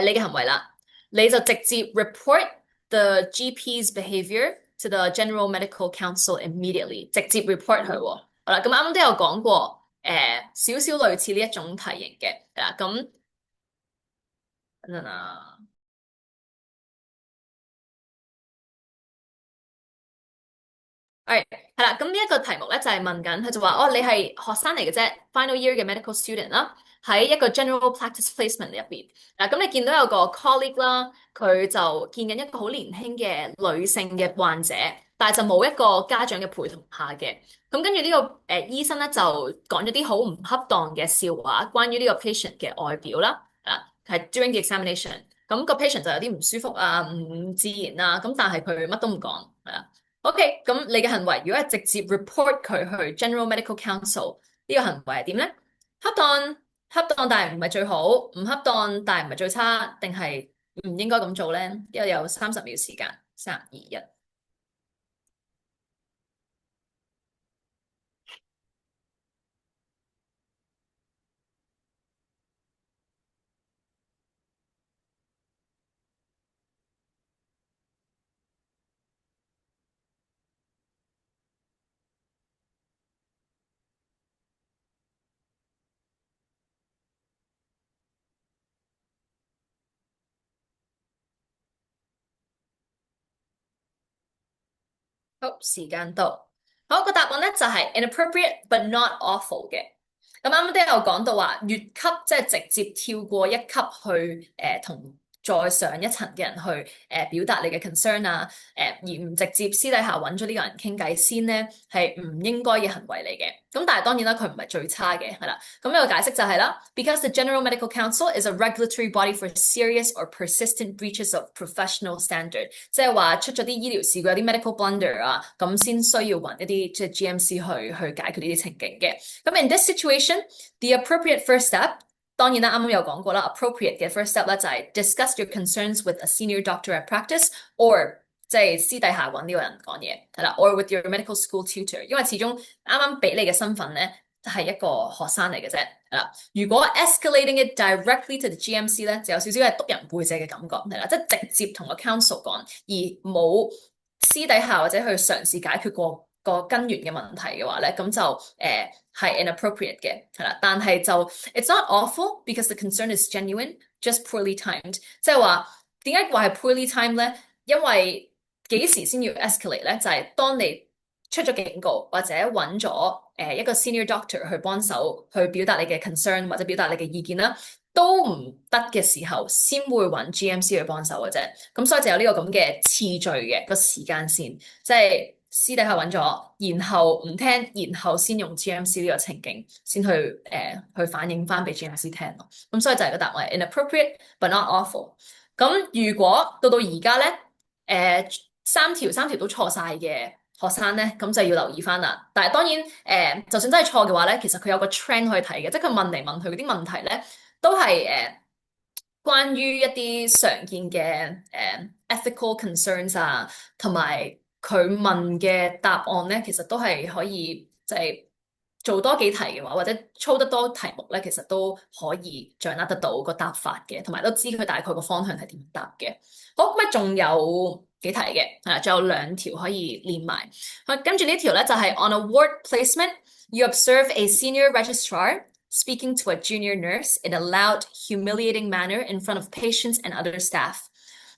你嘅行為啦，你就直接 report the GP's behavior to the General Medical Council immediately，直接 report 佢喎。好啦，咁啱啱都有講過，少少類似呢一種題型嘅，係啦，等陣啊。係啦，咁呢一個題目咧就係問緊，佢就話哦，你係學生嚟嘅啫，final year 嘅 medical student 啦，喺一個 general practice placement 入邊。嗱，咁你見到有個 colleague 啦，佢就見緊一個好年輕嘅女性嘅患者，但係就冇一個家長嘅陪同下嘅。咁跟住呢個醫生咧就講咗啲好唔恰當嘅笑話，關於呢個 patient 嘅外表啦，係 during the examination。咁個 patient 就有啲唔舒服啊，唔自然啊，咁但係佢乜都唔講，係啦。OK，咁你嘅行為如果係直接 report 佢去 General Medical Council，呢個行為係點咧？恰當，恰當，但係唔係最好；唔恰當，但係唔係最差，定係唔應該咁做咧？因為有30秒時間，3、2、1。好，時間到。好，個答案咧就係 inappropriate but not awful 嘅。咁啱啱都有講到話，越級即係直接跳過一級去同再上一層嘅人去表達你嘅 concern 啊，而唔直接私底下揾咗呢個人傾偈先咧，係唔應該嘅行為嚟嘅。咁但係當然啦，佢唔係最差嘅，係啦。咁呢個解釋就係啦，because the General Medical Council is a regulatory body for serious or persistent breaches of professional standard，即係話出咗啲醫療事故有啲 medical blunder 啊，咁先需要揾一啲即係 GMC 去解決呢啲情景嘅。咁 in this situation，the appropriate first step。當然啦，啱啱有講過啦，appropriate 嘅 first step 咧就係 discuss your concerns with a senior doctor at practice，or 即係私底下揾呢個人講嘢，係啦，or with your medical school tutor，因為始終啱啱俾你嘅身份咧係一個學生嚟嘅啫，係啦。如果 escalating it directly to the GMC 咧，就有少少係督人背脊嘅感覺，係啦，即係直接同個 council 講，而冇私底下或者去嘗試解決過個根源嘅問題嘅話咧，咁就係 inappropriate 嘅，係啦。但係就 it's not awful because the concern is genuine, just poorly timed。即係話點解話係 poorly timed 咧？因為幾時先要 escalate 咧？就係當你出咗警告或者揾咗一個 senior doctor 去幫手去表達你嘅 concern 或者表達你嘅意見啦，都唔得嘅時候，先會揾 GMC 去幫手嘅啫。咁所以就有呢個咁嘅次序嘅個時間線，即係私底下揾咗，然後唔聽，然後先用 GMC 呢個情景，先去反映翻俾 GMC 聽咯。咁所以就係個答案係 inappropriate but not awful。咁如果到而家咧，三條都錯晒嘅學生咧，咁就要留意翻啦。但係當然，就算真係錯嘅話咧，其實佢有個 trend 可以睇嘅，即係佢問嚟問去嗰啲問題咧，都係關於一啲常見嘅ethical concerns 啊，同埋佢問嘅答案咧，其實都係可以即係做多幾題嘅話，或者操得多題目咧，其實都可以掌握得到個答法嘅，同埋都知佢大概個方向係點答嘅。好，咁啊仲有幾題嘅，仲有2條可以練埋。好，跟住呢條咧就係 on a ward placement, you observe a senior registrar speaking to a junior nurse in a loud, humiliating manner in front of patients and other staff.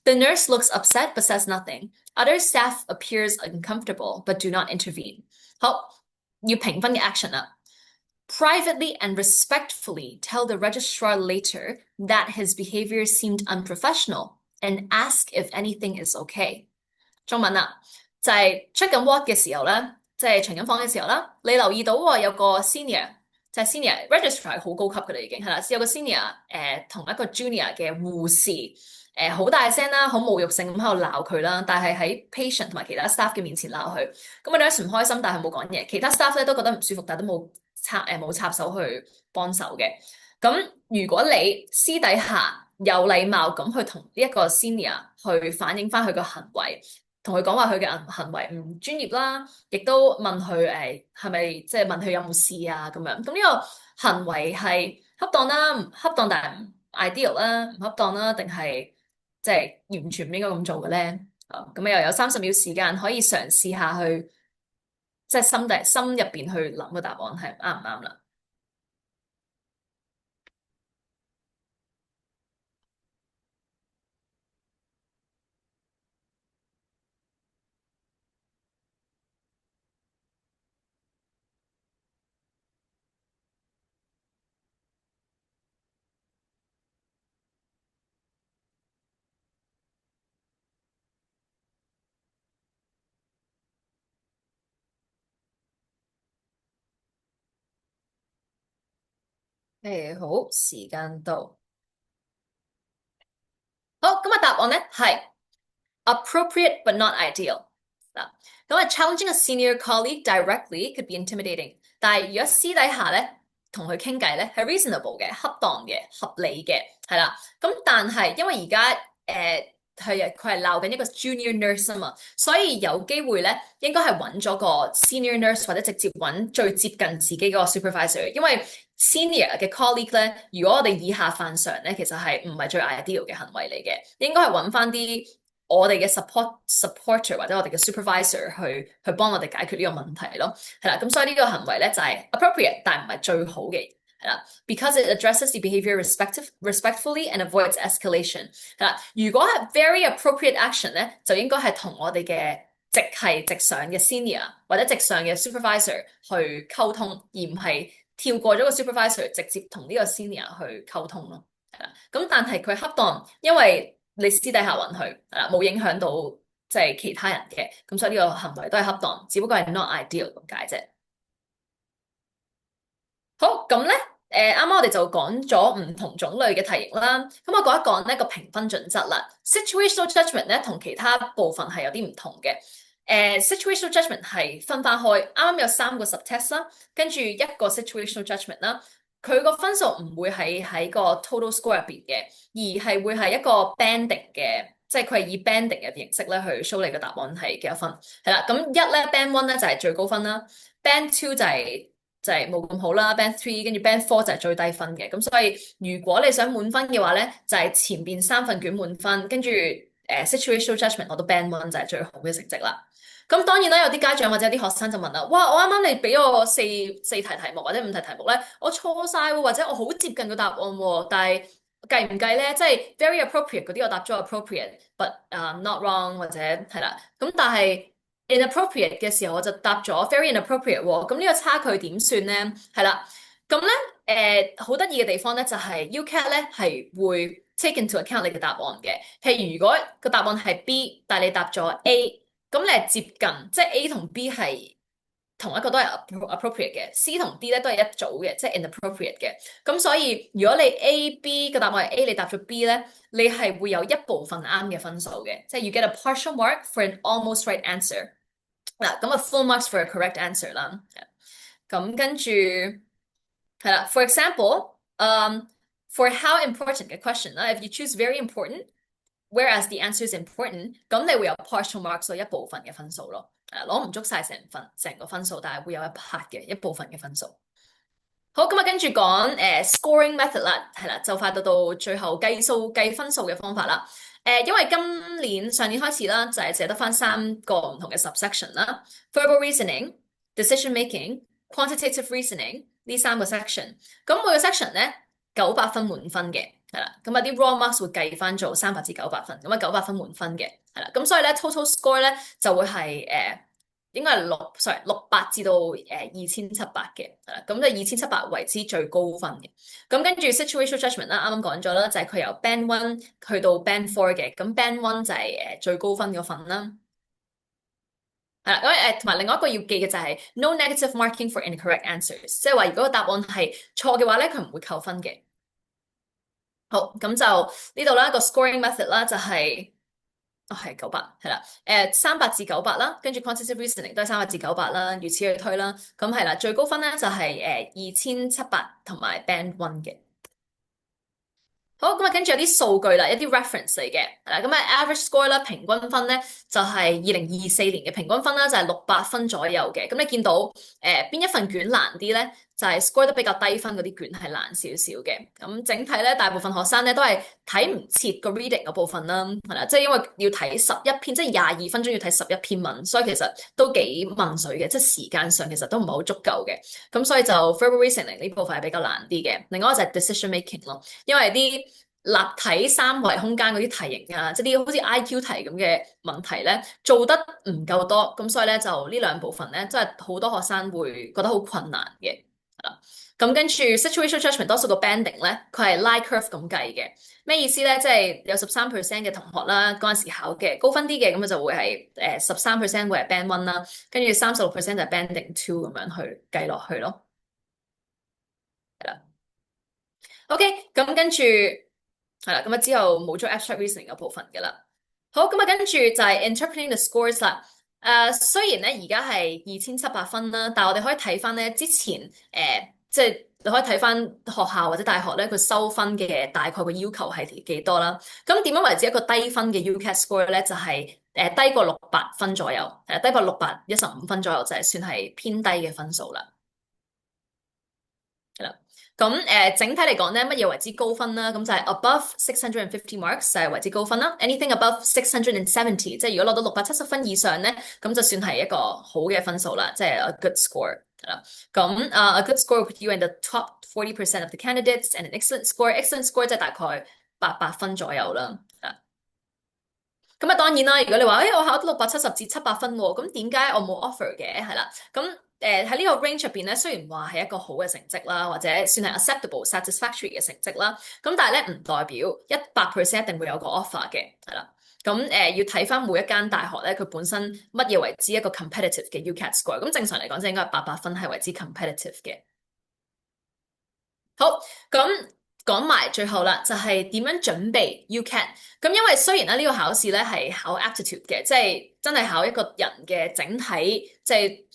The nurse looks upset but says nothing. Other staff appears uncomfortable but do not intervene. 好，要評分嘅 action 啦。Privately and respectfully tell the registrar later that his behavior seemed unprofessional and ask if anything is okay. 中文啦，就係出緊 ward 嘅時候咧，即係巡緊房嘅時候啦，你留意到喎有個 senior，就係 senior registrar 係好高級嘅啦已經係啦，有個 senior 同一個 junior 嘅護士好大聲啦，好侮辱性咁喺度鬧佢啦，但係喺 patient 同埋其他 staff 嘅面前鬧佢，咁個 nurse 唔開心，但係冇講嘢，其他 staff 咧都覺得唔舒服，但係都冇插手去幫手嘅。咁如果你私底下有禮貌咁去同呢一個 senior 去反映翻佢個行為，同佢講話佢嘅行為唔專業啦，亦都問佢係咪即係問佢有冇事啊咁樣。咁呢個行為係恰當啦，唔恰當但係唔 ideal 啦，唔恰當啦，定係即係完全唔應該咁做嘅咧？咁又有30秒時間可以嘗試下去，即係心入邊去諗個答案係啱唔啱啦。好，時間到。好，咁啊答案咧係 appropriate but not ideal 嗱。咁啊 challenging a senior colleague directly could be intimidating，但係如果私底下咧同佢傾偈咧係 reasonable 嘅、恰當嘅、合理嘅，係啦。咁但係因為而家佢係鬧緊一個 junior nurse 啊嘛，所以有機會咧應該係揾咗個 senior nurse 或者直接揾最接近自己嗰個 supervisor，因為 senior 嘅 colleague 咧，如果我哋以下犯常咧，其實係唔係最 ideal 嘅行為嚟嘅，應該係揾翻啲我哋嘅 supporter 或者我哋嘅 supervisor 去幫我哋解決呢個問題咯，係啦，咁所以呢個行為咧就係 appropriate，但唔係最好嘅。係啦，because it addresses the behavior respectfully and avoids escalation。係啦，如果係 very appropriate action 咧，就應該係同我哋嘅直係直上嘅 senior 或者直上嘅 supervisor 去溝通，而唔係跳過咗個 supervisor 直接同呢個 senior 去溝通咯。係啦，咁但係佢恰當，因為你私底下允許，係啦，冇影響到即係其他人嘅，咁所以呢個行為都係恰當，只不過係 not ideal 咁解啫。好，咁咧，啱啱我哋就講咗唔同種類嘅題型啦。咁我講一講呢個評分準則啦。Situational judgment 咧同其他部分係有啲唔同嘅。Situational judgment 係分開，啱啱有3個 subtest 啦，跟住一個 situational judgment 啦。佢個分數唔會喺個 total score 入邊嘅，而係會係一個 banding 嘅，即係佢係以 banding 嘅形式咧去 show 你個答案係幾多分。係啦，咁一咧 band one 咧就係最高分啦，band two 就係冇咁好啦，band three 跟住 band four 就係最低分嘅，咁所以如果你想滿分嘅話咧，就係前邊3份卷滿分，跟住situational judgment 攞到 band one 就係最好嘅成績啦。咁當然啦，有啲家長或者有啲學生就問啦，哇！我啱啱你俾我四題題目或者5題題目咧，我錯晒喎，或者我好接近個答案喎，但係計唔計咧？即係 very appropriate 嗰啲我答咗 appropriate，but not wrong 或者係啦，咁但係 inappropriate 嘅時候我就答咗 very inappropriate 喎，咁呢個差距點算咧？係啦，咁咧好得意嘅地方咧就係 UCAT 咧係會 take into account 你嘅答案嘅，譬如如果個答案係 B，但係你答咗 A。咁你係接近，即係 A 同 B 係同一個都係 appropriate 嘅，C 同 D 咧都係一組嘅，即係 inappropriate 嘅。咁所以如果你 A、B 個答案係 A，你答咗 B 咧，你係會有一部分啱嘅分數嘅，即係 you get a partial mark for an almost right answer。嗱，咁啊 full marks for a correct answer 啦。咁跟住係啦，for example，for how important 嘅 question 啦，if you choose very important。Whereas the answer is important，咁你會有 partial marks 一部分嘅分數咯，攞唔足晒成個分數，但係會有一 part 嘅一部分嘅分數。好，咁啊跟住講scoring method 啦，係啦，就快到最後計分數嘅方法啦。因為上年開始啦，就係淨係得翻3個唔同嘅 subsection 啦，verbal reasoning、decision making、quantitative reasoning 呢三個 section，咁每個 section 咧900分滿分嘅，係啦，咁啊啲 raw marks 會計翻做300至900分，咁啊900分滿分嘅，係啦，咁所以咧 total score 咧就會係應該係600至到2700嘅，係啦，咁就2700為之最高分嘅。咁跟住 situational judgment 啦，啱啱講咗啦，就係佢由 band one 去到 band four 嘅，咁 band one 就係最高分嗰份啦。係啦，咁同埋另外一個要記嘅就係 no negative marking for incorrect answers，即係話如果個答案係錯嘅話咧，佢唔會扣分嘅。好，咁就呢度啦，個 scoring method 啦就係係900係啦，300至900啦，跟住 quantitative reasoning 都係300至900啦，如此類推啦。咁係啦，最高分咧就係2700同埋 band one 嘅。好，咁啊，跟住有啲數據啦，一啲 reference 嚟嘅，係啦，咁啊 average score 啦，平均分咧就係2024年嘅平均分啦，就係600分左右嘅。咁你見到邊一份卷難啲咧？就係 score 得比較低分嗰啲卷係難少少嘅。咁整體咧，大部分學生咧都係睇唔切個 reading 嗰部分啦，係啦，即係因為要睇11篇，即係22分鐘要睇11篇文，所以其實都幾問水嘅，即係時間上其實都唔係好足夠嘅。咁所以就 verbal reasoning 呢部分係比較難啲嘅。另外就係 decision making 咯。因為啲立體三維空間嗰啲題型啊，即係啲好似 IQ 題咁嘅問題咧，做得唔夠多，咁所以咧就呢兩部分咧，真係好多學生會覺得好困難嘅。係啦，咁跟住 situation judgment 多數個 banding 咧，佢係 line curve 咁計嘅，咩意思咧？即係有13%嘅同學啦，嗰陣時考嘅高分啲嘅，咁就會係13%會係 band one 啦，跟住36%就係 banding two 咁樣去計落去咯。係啦。OK，咁跟住係啦，咁啊之後冇咗 abstract reasoning 嘅部分嘅啦。好，咁啊跟住就係 interpreting the scores 啦。雖然咧而家係2700分啦，但係我哋可以睇翻咧之前即係你可以睇翻學校或者大學咧佢收分嘅大概個要求係幾多啦。咁點樣為之一個低分嘅 UCAT score 咧？就係低過600分左右，低過615分左右就係算係偏低嘅分數啦。係啦，咁整體嚟講咧，乜嘢為之高分啦？咁就係 above 650 marks 就係為之高分啦。Anything above 670，即係如果攞到670分以上咧，咁就算係一個好嘅分數啦，即係 a good score 係啦。咁a good score will put you in the top 40% of the candidates，and an excellent score 即係大概800分左右啦。咁啊，當然啦，如果你話，我考到670至700分喎，咁點解我冇 offer 嘅？係啦，咁喺呢個 range 入邊咧，雖然話係一個好嘅成績啦，或者算係 acceptable、satisfactory 嘅成績啦，咁但係咧唔代表100%一定會有個 offer 嘅，係啦。咁要睇翻每一間大學咧，佢本身乜嘢為之一個 competitive 嘅 UCAT score，咁正常嚟講，即係應該係800分係為之 competitive 嘅。好，咁講埋最後啦，就係點樣準備 UCAT。咁因為雖然咧呢個考試咧係考 aptitude 嘅，即係真係考一個人嘅整體，即係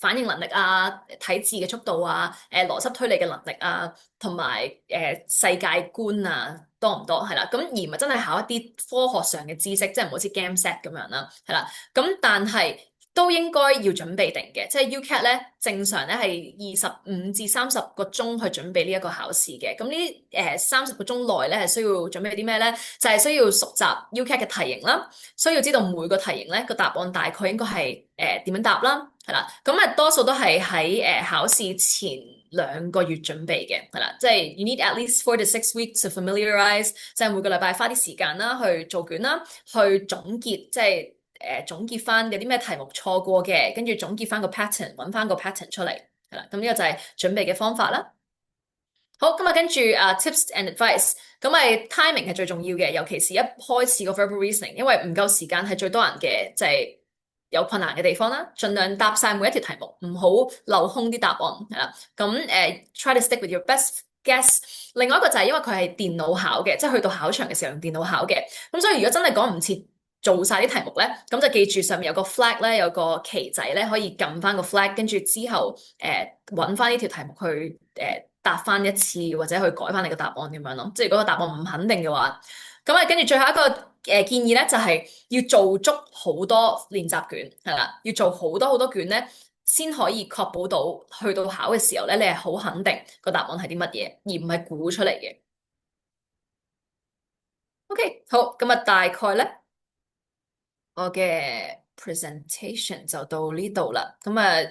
反應能力啊、睇字嘅速度啊、邏輯推理嘅能力啊，同埋世界觀啊多唔多係啦。咁而唔係真係考一啲科學上嘅知識，即係唔好似 GameSet 咁樣啦，係啦。咁但係都應該要準備定嘅，即係 UCAT 咧，正常咧係25至30個鐘去準備呢一個考試嘅。咁呢30個鐘內咧係需要準備啲咩咧？就係需要熟習 UCAT 嘅題型啦，需要知道每個題型咧個答案大概應該係點樣答啦，係啦。咁啊多數都係喺考試前2個月準備嘅，係啦，即係 you need at least 4 to 6 weeks to familiarize，即係每個禮拜花啲時間啦去做卷啦，去總結，即係。總結翻有啲咩題目錯過嘅，跟住總結翻個 pattern，揾翻個 pattern 出嚟，係啦。咁呢個就係準備嘅方法啦。好，咁啊跟住tips and advice，咁咪 timing 係最重要嘅，尤其是一開始個 verbal reasoning，因為唔夠時間係最多人嘅，就係有困難嘅地方啦。盡量答晒每一條題目，唔好漏空啲答案，係啦。咁try to stick with your best guess。另外一個就係因為佢係電腦考嘅，即係去到考場嘅時候用電腦考嘅，咁所以如果真係講唔切。做晒啲題目咧，咁就記住上面有個 flag 咧，有個旗仔咧，可以撳翻個 flag，跟住之後揾翻呢條題目去答翻一次，或者去改翻你個答案咁樣咯。即係如果個答案唔肯定嘅話，咁啊跟住最後一個建議咧，就係要做足好多練習卷，係啦，要做好多好多卷咧，先可以確保到去到考嘅時候咧，你係好肯定個答案係啲乜嘢，而唔係估出嚟嘅。OK，好，咁啊大概咧。我嘅 presentation 就到呢度啦，咁啊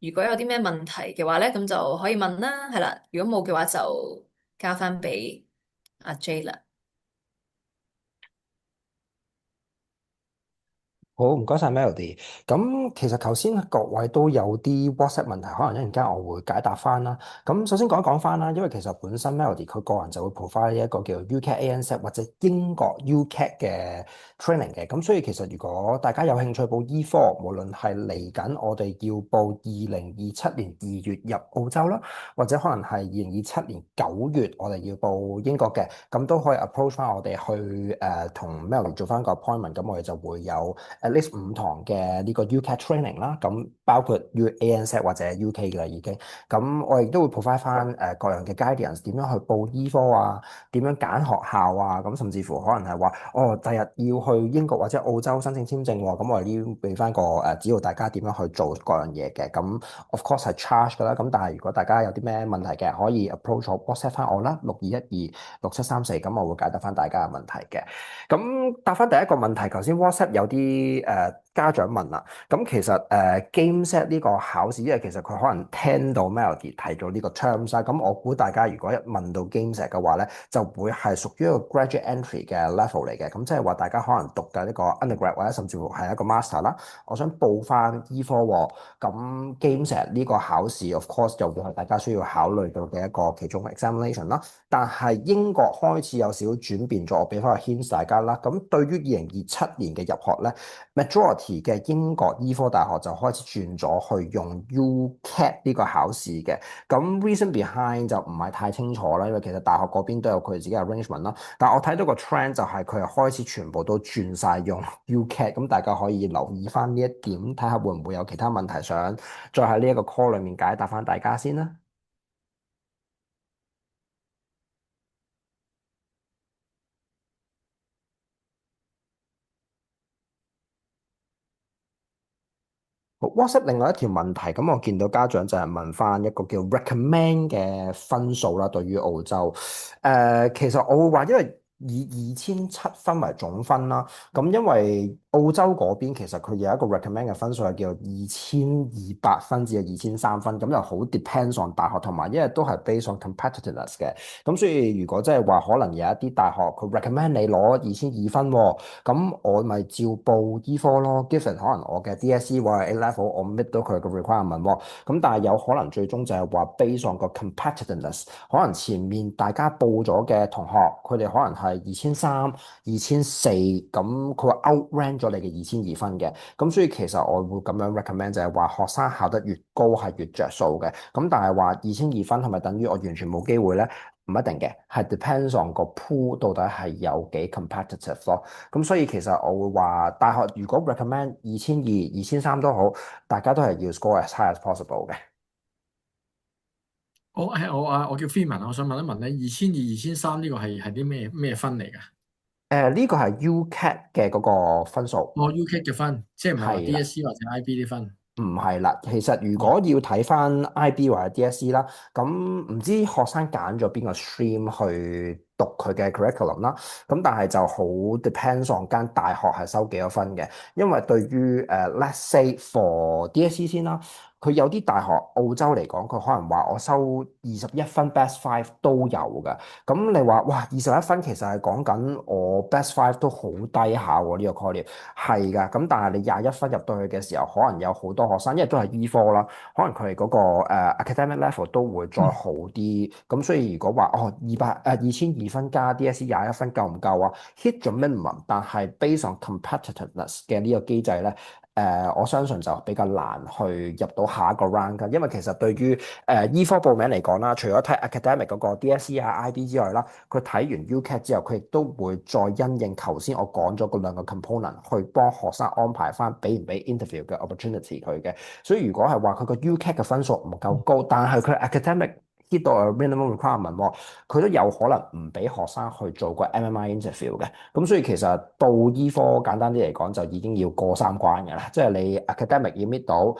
如果有啲咩問題嘅話咧，咁就可以問啦，係啦。如果冇嘅話，就交翻俾阿 J 啦。好，唔該晒 Melody。咁其實頭先各位都有啲 WhatsApp 問題，可能一陣間我會解答翻啦。咁首先講一講翻啦，因為其實本身 Melody 佢個人就會 provide 一個叫 UCAT ANZ 或者英國 UCAT 嘅 training 嘅。咁所以其實如果大家有興趣報醫科，無論係嚟緊我哋要報2027年2月入澳洲啦，或者可能係2027年9月我哋要報英國嘅，咁都可以 approach 翻我哋去同 Melody 做翻個 appointment，咁我哋就會有at least 5堂嘅呢個 UCAT training 啦，咁包括 ANZ 或者 UK 嘅啦已經。咁我亦都會 provide 翻各樣嘅 guidance，點樣去報醫科啊，點樣揀學校啊，咁甚至乎可能係話哦，第日要去英國或者澳洲申請簽證喎，咁我哋要俾翻個指導大家點樣去做各樣嘢嘅。咁 of course 係 charge 噶啦，咁但係如果大家有啲咩問題嘅，可以 approach 我 WhatsApp 翻我啦，62126734，咁我會解答翻大家嘅問題嘅。咁答翻第一個問題，頭先 WhatsApp 有啲家長問啦，咁其實GameSet 呢個考試，因為其實佢可能聽到 Melody 提到呢個 terms 啦，咁我估大家如果一問到 GameSet 嘅話咧，就會係屬於一個 graduate entry 嘅 level 嚟嘅，咁即係話大家可能讀緊呢個 undergrad 或者甚至乎係一個 master 啦，我想報翻醫科喎，咁 GameSet 呢個考試 of course 就會係大家需要考慮到嘅一個其中 examination 啦。但係英國開始有少少轉變咗，我俾翻個 hint 大家啦。咁對於2027年嘅入學咧，majority 嘅英國醫科大學就開始轉咗去用 UCAT 呢個考試嘅。咁 reason behind 就唔係太清楚啦，因為其實大學嗰邊都有佢自己嘅 arrangement 啦。但係我睇到個 trend 就係佢係開始全部都轉晒用 UCAT，咁大家可以留意翻呢一點，睇下會唔會有其他問題想再喺呢一個 call 裡面解答翻大家先啦。WhatsApp 另外一條問題，咁我見到家長就係問翻一個叫 recommend 嘅分數啦，對於澳洲，其實我會話，因為以2700為總分啦，咁因為澳洲嗰邊其實佢有一個 recommend 嘅分數係叫2200分至2003分，咁就好 depends on 大學，同埋因為都係 based on competitiveness 嘅，咁所以如果即係話可能有一啲大學佢 recommend 你攞2200分喎。咁我咪照報醫科咯，given 可能我嘅 DSE 或者 A level 我 meet 到佢嘅 requirement 喎，咁但係有可能最終就係話 based on 個 competitiveness，可能前面大家報咗嘅同學，佢哋可能係2300、2400，咁佢話 outrank 咗你嘅2200分嘅，咁所以其實我會咁樣 recommend 就係話學生考得越高係越着數嘅，咁但係話2200分係咪等於我完全冇機會咧？唔一定嘅，係 depends on 個 pool 到底係有幾 competitive 咯。咁所以其實我會話大學如果 recommend 2200、2300都好，大家都係要 score as high as possible 嘅。我叫 Freeman，我想問一問咧，2200、2300呢個係啲咩分嚟㗎？呢個係 UCAT 嘅嗰個分數，哦，UK 嘅分，即係唔係話 係啦。DSE 或者 IB 啲分？唔係啦，其實如哦，果要睇翻 IB 或者 DSE 啦，咁唔知學生揀咗邊個 stream 去讀佢嘅 curriculum 啦，咁但係就好 depends on 間大學係收幾多分嘅，因為對於let's say for DSE 先啦，佢有啲大學澳洲嚟講，佢可能話我收21分 best five 都有㗎，咁你話哇21分其實係講緊我 best five 都好低下喎呢個概念。係㗎，咁但係你21分入到去嘅時候，可能有好多學生，因為都係醫科啦，可能佢哋嗰個academic level 都會再好啲。咁所以如果話哦2200分加 DSE 21分夠唔夠啊？hit 咗 minimum，但係 based on competitiveness 嘅呢個機制咧。我相信就比較難去入到下一個 round 㗎，因為其實對於醫科報名嚟講啦，除咗睇 academic 嗰個 DSE 啊、IB 之外啦，佢睇完 UCAT 之後，佢亦都會再因應頭先我講咗嗰兩個 component 去幫學生安排翻俾唔俾 interview 嘅 opportunity 佢嘅。所以如果係話佢個 UCAT 嘅分數唔夠高，但係佢 academic hit 到 a minimum requirement 喎，佢都有可能唔俾學生去做個 MMI interview 嘅。咁所以其實報醫科簡單啲嚟講，就已經要過3關嘅啦。即係你 academic 要 meet 到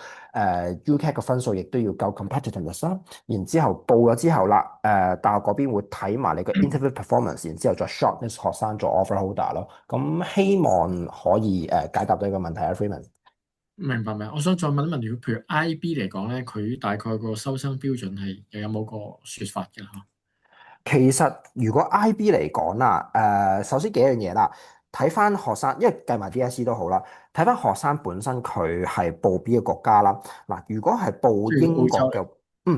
UCAT 嘅分數，亦都要夠 competitiveness 啦。然之後報咗之後啦，大學嗰邊會睇埋你個 interview performance，然之後再 shortlist 學生做 offer holder 咯。咁希望可以解答到呢個問題啊，Freeman。明白明白。我想再問一問，如果譬如 IB 嚟講咧，佢大概個收生標準係又有冇個説法嘅嚇？其實如果 IB 嚟講啦，首先幾樣嘢啦，睇翻學生，因為計埋 DSE 都好啦，睇翻學生本身佢係報邊個國家啦。嗱，如果係報即係澳洲英國嘅，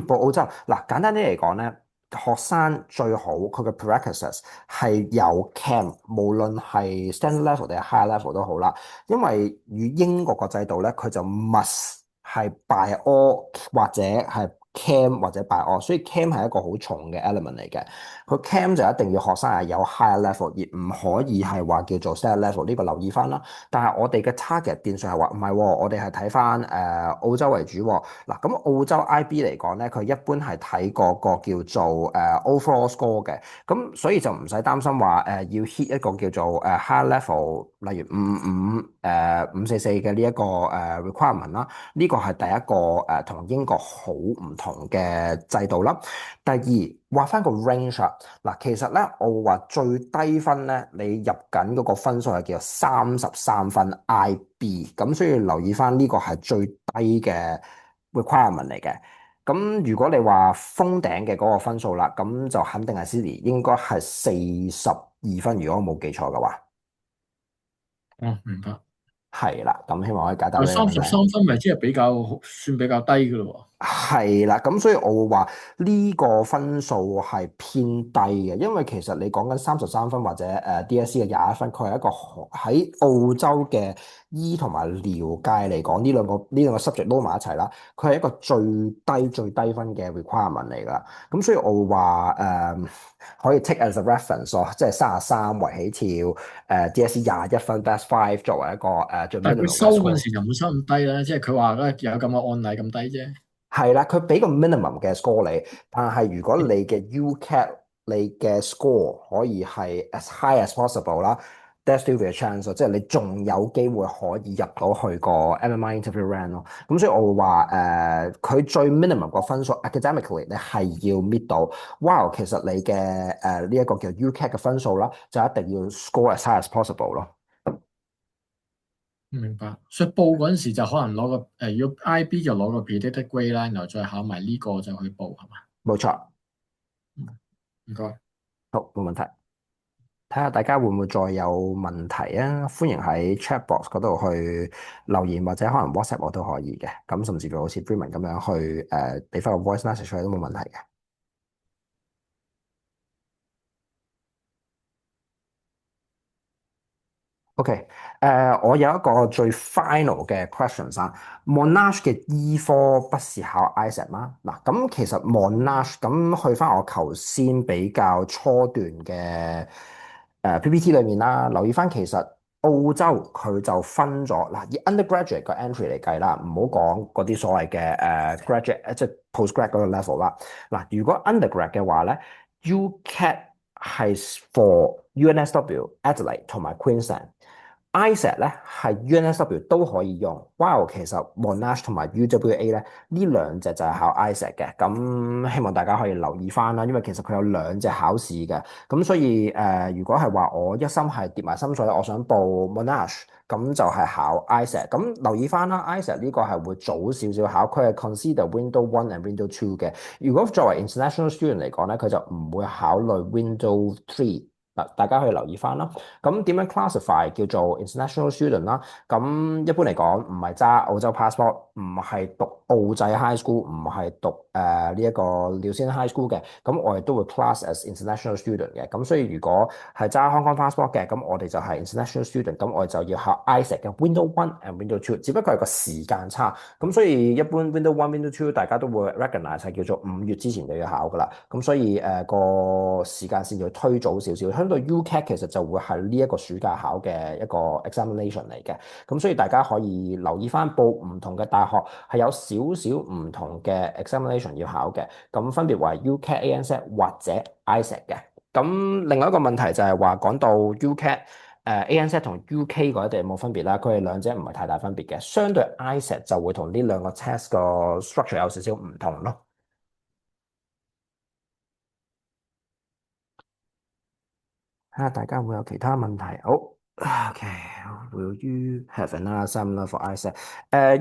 報澳洲。嗱，簡單啲嚟講咧，學生最好佢嘅 prerequisites 係有 Cam，無論係 standard level 定係 high level 都好啦。因為與英國個制度咧，佢就 must 係 by all 或者係 Cam 或者 by all，所以 Cam 係一個好重嘅 element 嚟嘅。佢 Cam 就一定要學生係有 high level，而唔可以係話叫做 standard level，呢個留意翻啦。但係我哋嘅 target 變相係話唔係喎，我哋係睇翻澳洲為主喎。嗱，咁澳洲 IB 嚟講咧，佢一般係睇嗰個叫做overall score 嘅，咁所以就唔使擔心話要 hit 一個叫做high level，例如544嘅呢一個requirement 啦。呢個係第一個同英國好唔同嘅制度啦。第二，畫翻個 range 啊。嗱，其實咧我會話最低分咧，你入緊嗰個分數係叫做33分 IB，咁所以留意翻呢個係最低嘅 requirement 嚟嘅。咁如果你話封頂嘅嗰個分數啦，咁就肯定係 Sydney 應該係42分，如果我冇記錯嘅話，哦，明白。係啦。咁希望可以解答佢三呢個問題。十三分，咪即係比較算比較低嘅咯係啦，咁所以我會話呢個分數係偏低嘅，因為其實你講緊33分或者DSE 嘅21分，佢係一個喺澳洲嘅醫同埋療界嚟講，呢兩個 subject 撈埋一齊啦，佢係一個最低分嘅 requirement 嚟㗎。咁所以我會話可以 take as a reference 咯，即係33為起跳，DSE 21分 best five 作為一個最 但係佢 minimum 嘅 收嗰陣 score。時就唔會收咁低啦，即係佢話咧有咁嘅案例咁低啫。係啦，佢俾個 minimum 嘅 score 你，但係如果你嘅 UCAT 你嘅 score 可以係 as high as possible 啦，there's still be a chance，即係你仲有機會可以入到去個 MMI interview round 咯。咁所以我會話佢最 minimum 個分數 academically 你係要 meet 到。哇，其實你嘅呢一個叫 UCAT 嘅分數啦，就一定要 score as high as possible 咯。明白。所以報嗰陣時就可能攞個如果 IB 就攞個 predicted grade 啦，然後再考埋呢個就去報係嘛？冇錯，嗯，唔該。好，冇問題。睇下大家會唔會再有問題啊？歡迎喺 chat box 嗰度去留言，或者可能 WhatsApp 我都可以嘅。咁甚至乎好似 Freeman 咁樣去俾翻個 voice message 出嚟都冇問題嘅。OK，我有一個最 final 嘅 questions 啊。Monash 嘅醫科不是考 ISET 嗎？嗱，咁其實 Monash 咁去翻我頭先比較初段嘅PPT 裏面啦，留意翻其實澳洲佢就分咗嗱，以 undergraduate 個 entry 嚟計啦，唔好講嗰啲所謂嘅graduate 即係 postgrad 嗰個 level 啦。嗱，如果 undergrad 嘅話咧，UCAT 係 for UNSW、Adelaide 同埋 Queensland。ISET 咧係 UNSW 都可以用，while 其實 Monash 同埋 UWA 咧呢兩隻就係考 ISET 嘅，咁希望大家可以留意翻啦，因為其實佢有兩隻考試嘅，咁所以如果係話我一心係跌埋心水，我想報 Monash，咁就係考 ISET，咁留意翻啦，ISET 呢個係會早少少考，佢係 consider Window One and Window Two 嘅，如果作為 international student 嚟講咧，佢就唔會考慮 Window Three。嗱，大家可以留意翻啦。咁點樣 classify 叫做 international student 啦？咁一般嚟講，唔係揸澳洲 passport，唔係讀澳際 high school，唔係讀呢一個廖先 high school 嘅，咁我哋都會 class as international student 嘅。咁所以如果係揸 Hong Kong passport 嘅，咁我哋就係 international student，咁我哋就要考 ISET 嘅 Window One and Window Two，只不過係個時間差。咁所以一般 Window One、Window Two 大家都會 recognize 係叫做5月之前就要考噶啦。咁所以個時間線要推早少少。相對 UCAT 其實就會係呢一個暑假考嘅一個 examination 嚟嘅，咁所以大家可以留意翻報唔同嘅大學係有少少唔同嘅 examination 要考嘅，咁分別為 UCAT、ANZ 或者 ISET 嘅。咁另外一個問題就係話講到 UCAT、ANZ 同 UK 嗰啲有冇分別啦？佢哋兩者唔係太大分別嘅，相對 ISET 就會同呢兩個 test 個 structure 有少少唔同咯。睇下大家會有其他問題，好。Okay, will you have another seminar for ISET？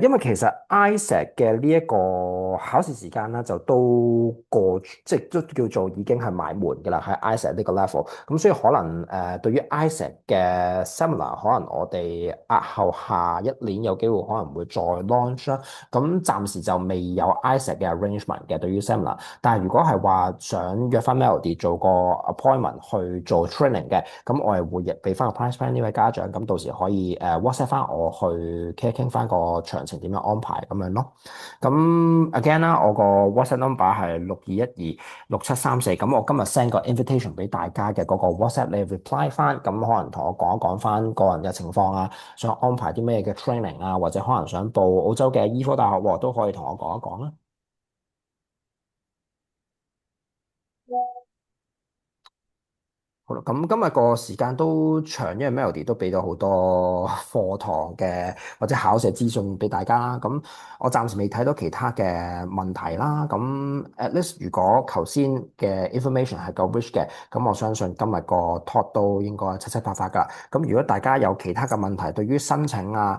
因為其實 ISET 嘅呢一個考試時間咧，就都過，即係都叫做已經係埋門㗎啦，喺 ISET 呢個 level。咁所以可能對於 ISET 嘅 seminar，可能我哋押後下一年有機會可能會再 launch 啦。咁暫時就未有 ISET 嘅 arrangement 嘅對於 seminar。但係如果係話想約翻 Melody 做個 appointment 去做 training 嘅，咁我係會亦俾翻個 price plan 呢位家長，咁到時可以WhatsApp 翻我去傾一傾翻個詳情點樣安排咁樣咯。咁 again 啦，我個 WhatsApp number 係62226734，咁我今日 send 個 invitation 俾大家嘅嗰個 WhatsApp，你 reply 翻，咁可能同我講一講翻個人嘅情況啊，想安排啲咩嘅 training 啊，或者可能想報澳洲嘅醫科大學喎，都可以同我講一講啦。好啦，咁今日個時間都長，因為 Melody 都俾咗好多課堂嘅或者考試資訊俾大家啦。咁我暫時未睇到其他嘅問題啦。咁 at least 如果頭先嘅 information 係夠 rich 嘅，咁我相信今日個 talk 都應該七七八八㗎。咁如果大家有其他嘅問題，對於申請啊、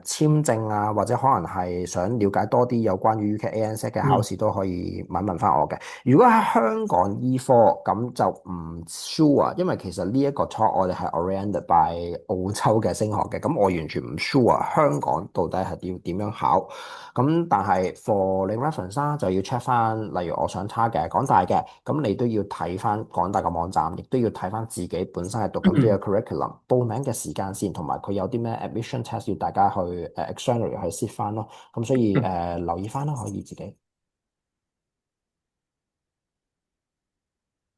簽證啊，或者可能係想了解多啲有關於 UKANZ 嘅考試，都可以問翻我嘅。如果喺香港醫科咁就唔 sure，因為其實呢一個 talk 我哋係 oriented by 澳洲嘅升學嘅，咁我完全唔 sure 香港到底係點樣考。咁但係 for 你 reference 啦，就要 check 翻，例如我想差嘅港大嘅，咁你都要睇翻港大嘅網站，亦都要睇翻自己本身係讀緊邊個 curriculum，報名嘅時間線，同埋佢有啲咩 admission test 要大家去externally 去 sit 翻咯。咁所以留意翻啦，可以自己。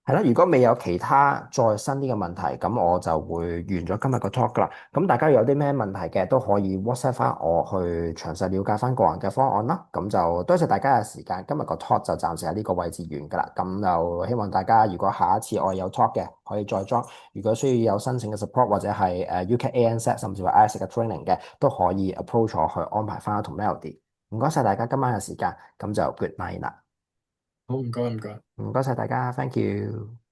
係啦，如果未有其他再新啲嘅問題，咁我就會完咗今日個 talk 噶啦。咁大家有啲咩問題嘅都可以 WhatsApp 翻我去詳細了解翻個人嘅方案啦。咁就多謝大家嘅時間，今日個 talk 就暫時喺呢個位置完噶啦。咁就希望大家如果下一次我有 talk 嘅，可以再 join。如果需要有申請嘅 support 或者係UKANZ 甚至乎 IELTS 嘅 training 嘅，都可以 approach 我去安排翻同 Melody。唔該晒大家今晚嘅時間，咁就 good night 啦。好，唔該唔該。唔該晒大家，thank you。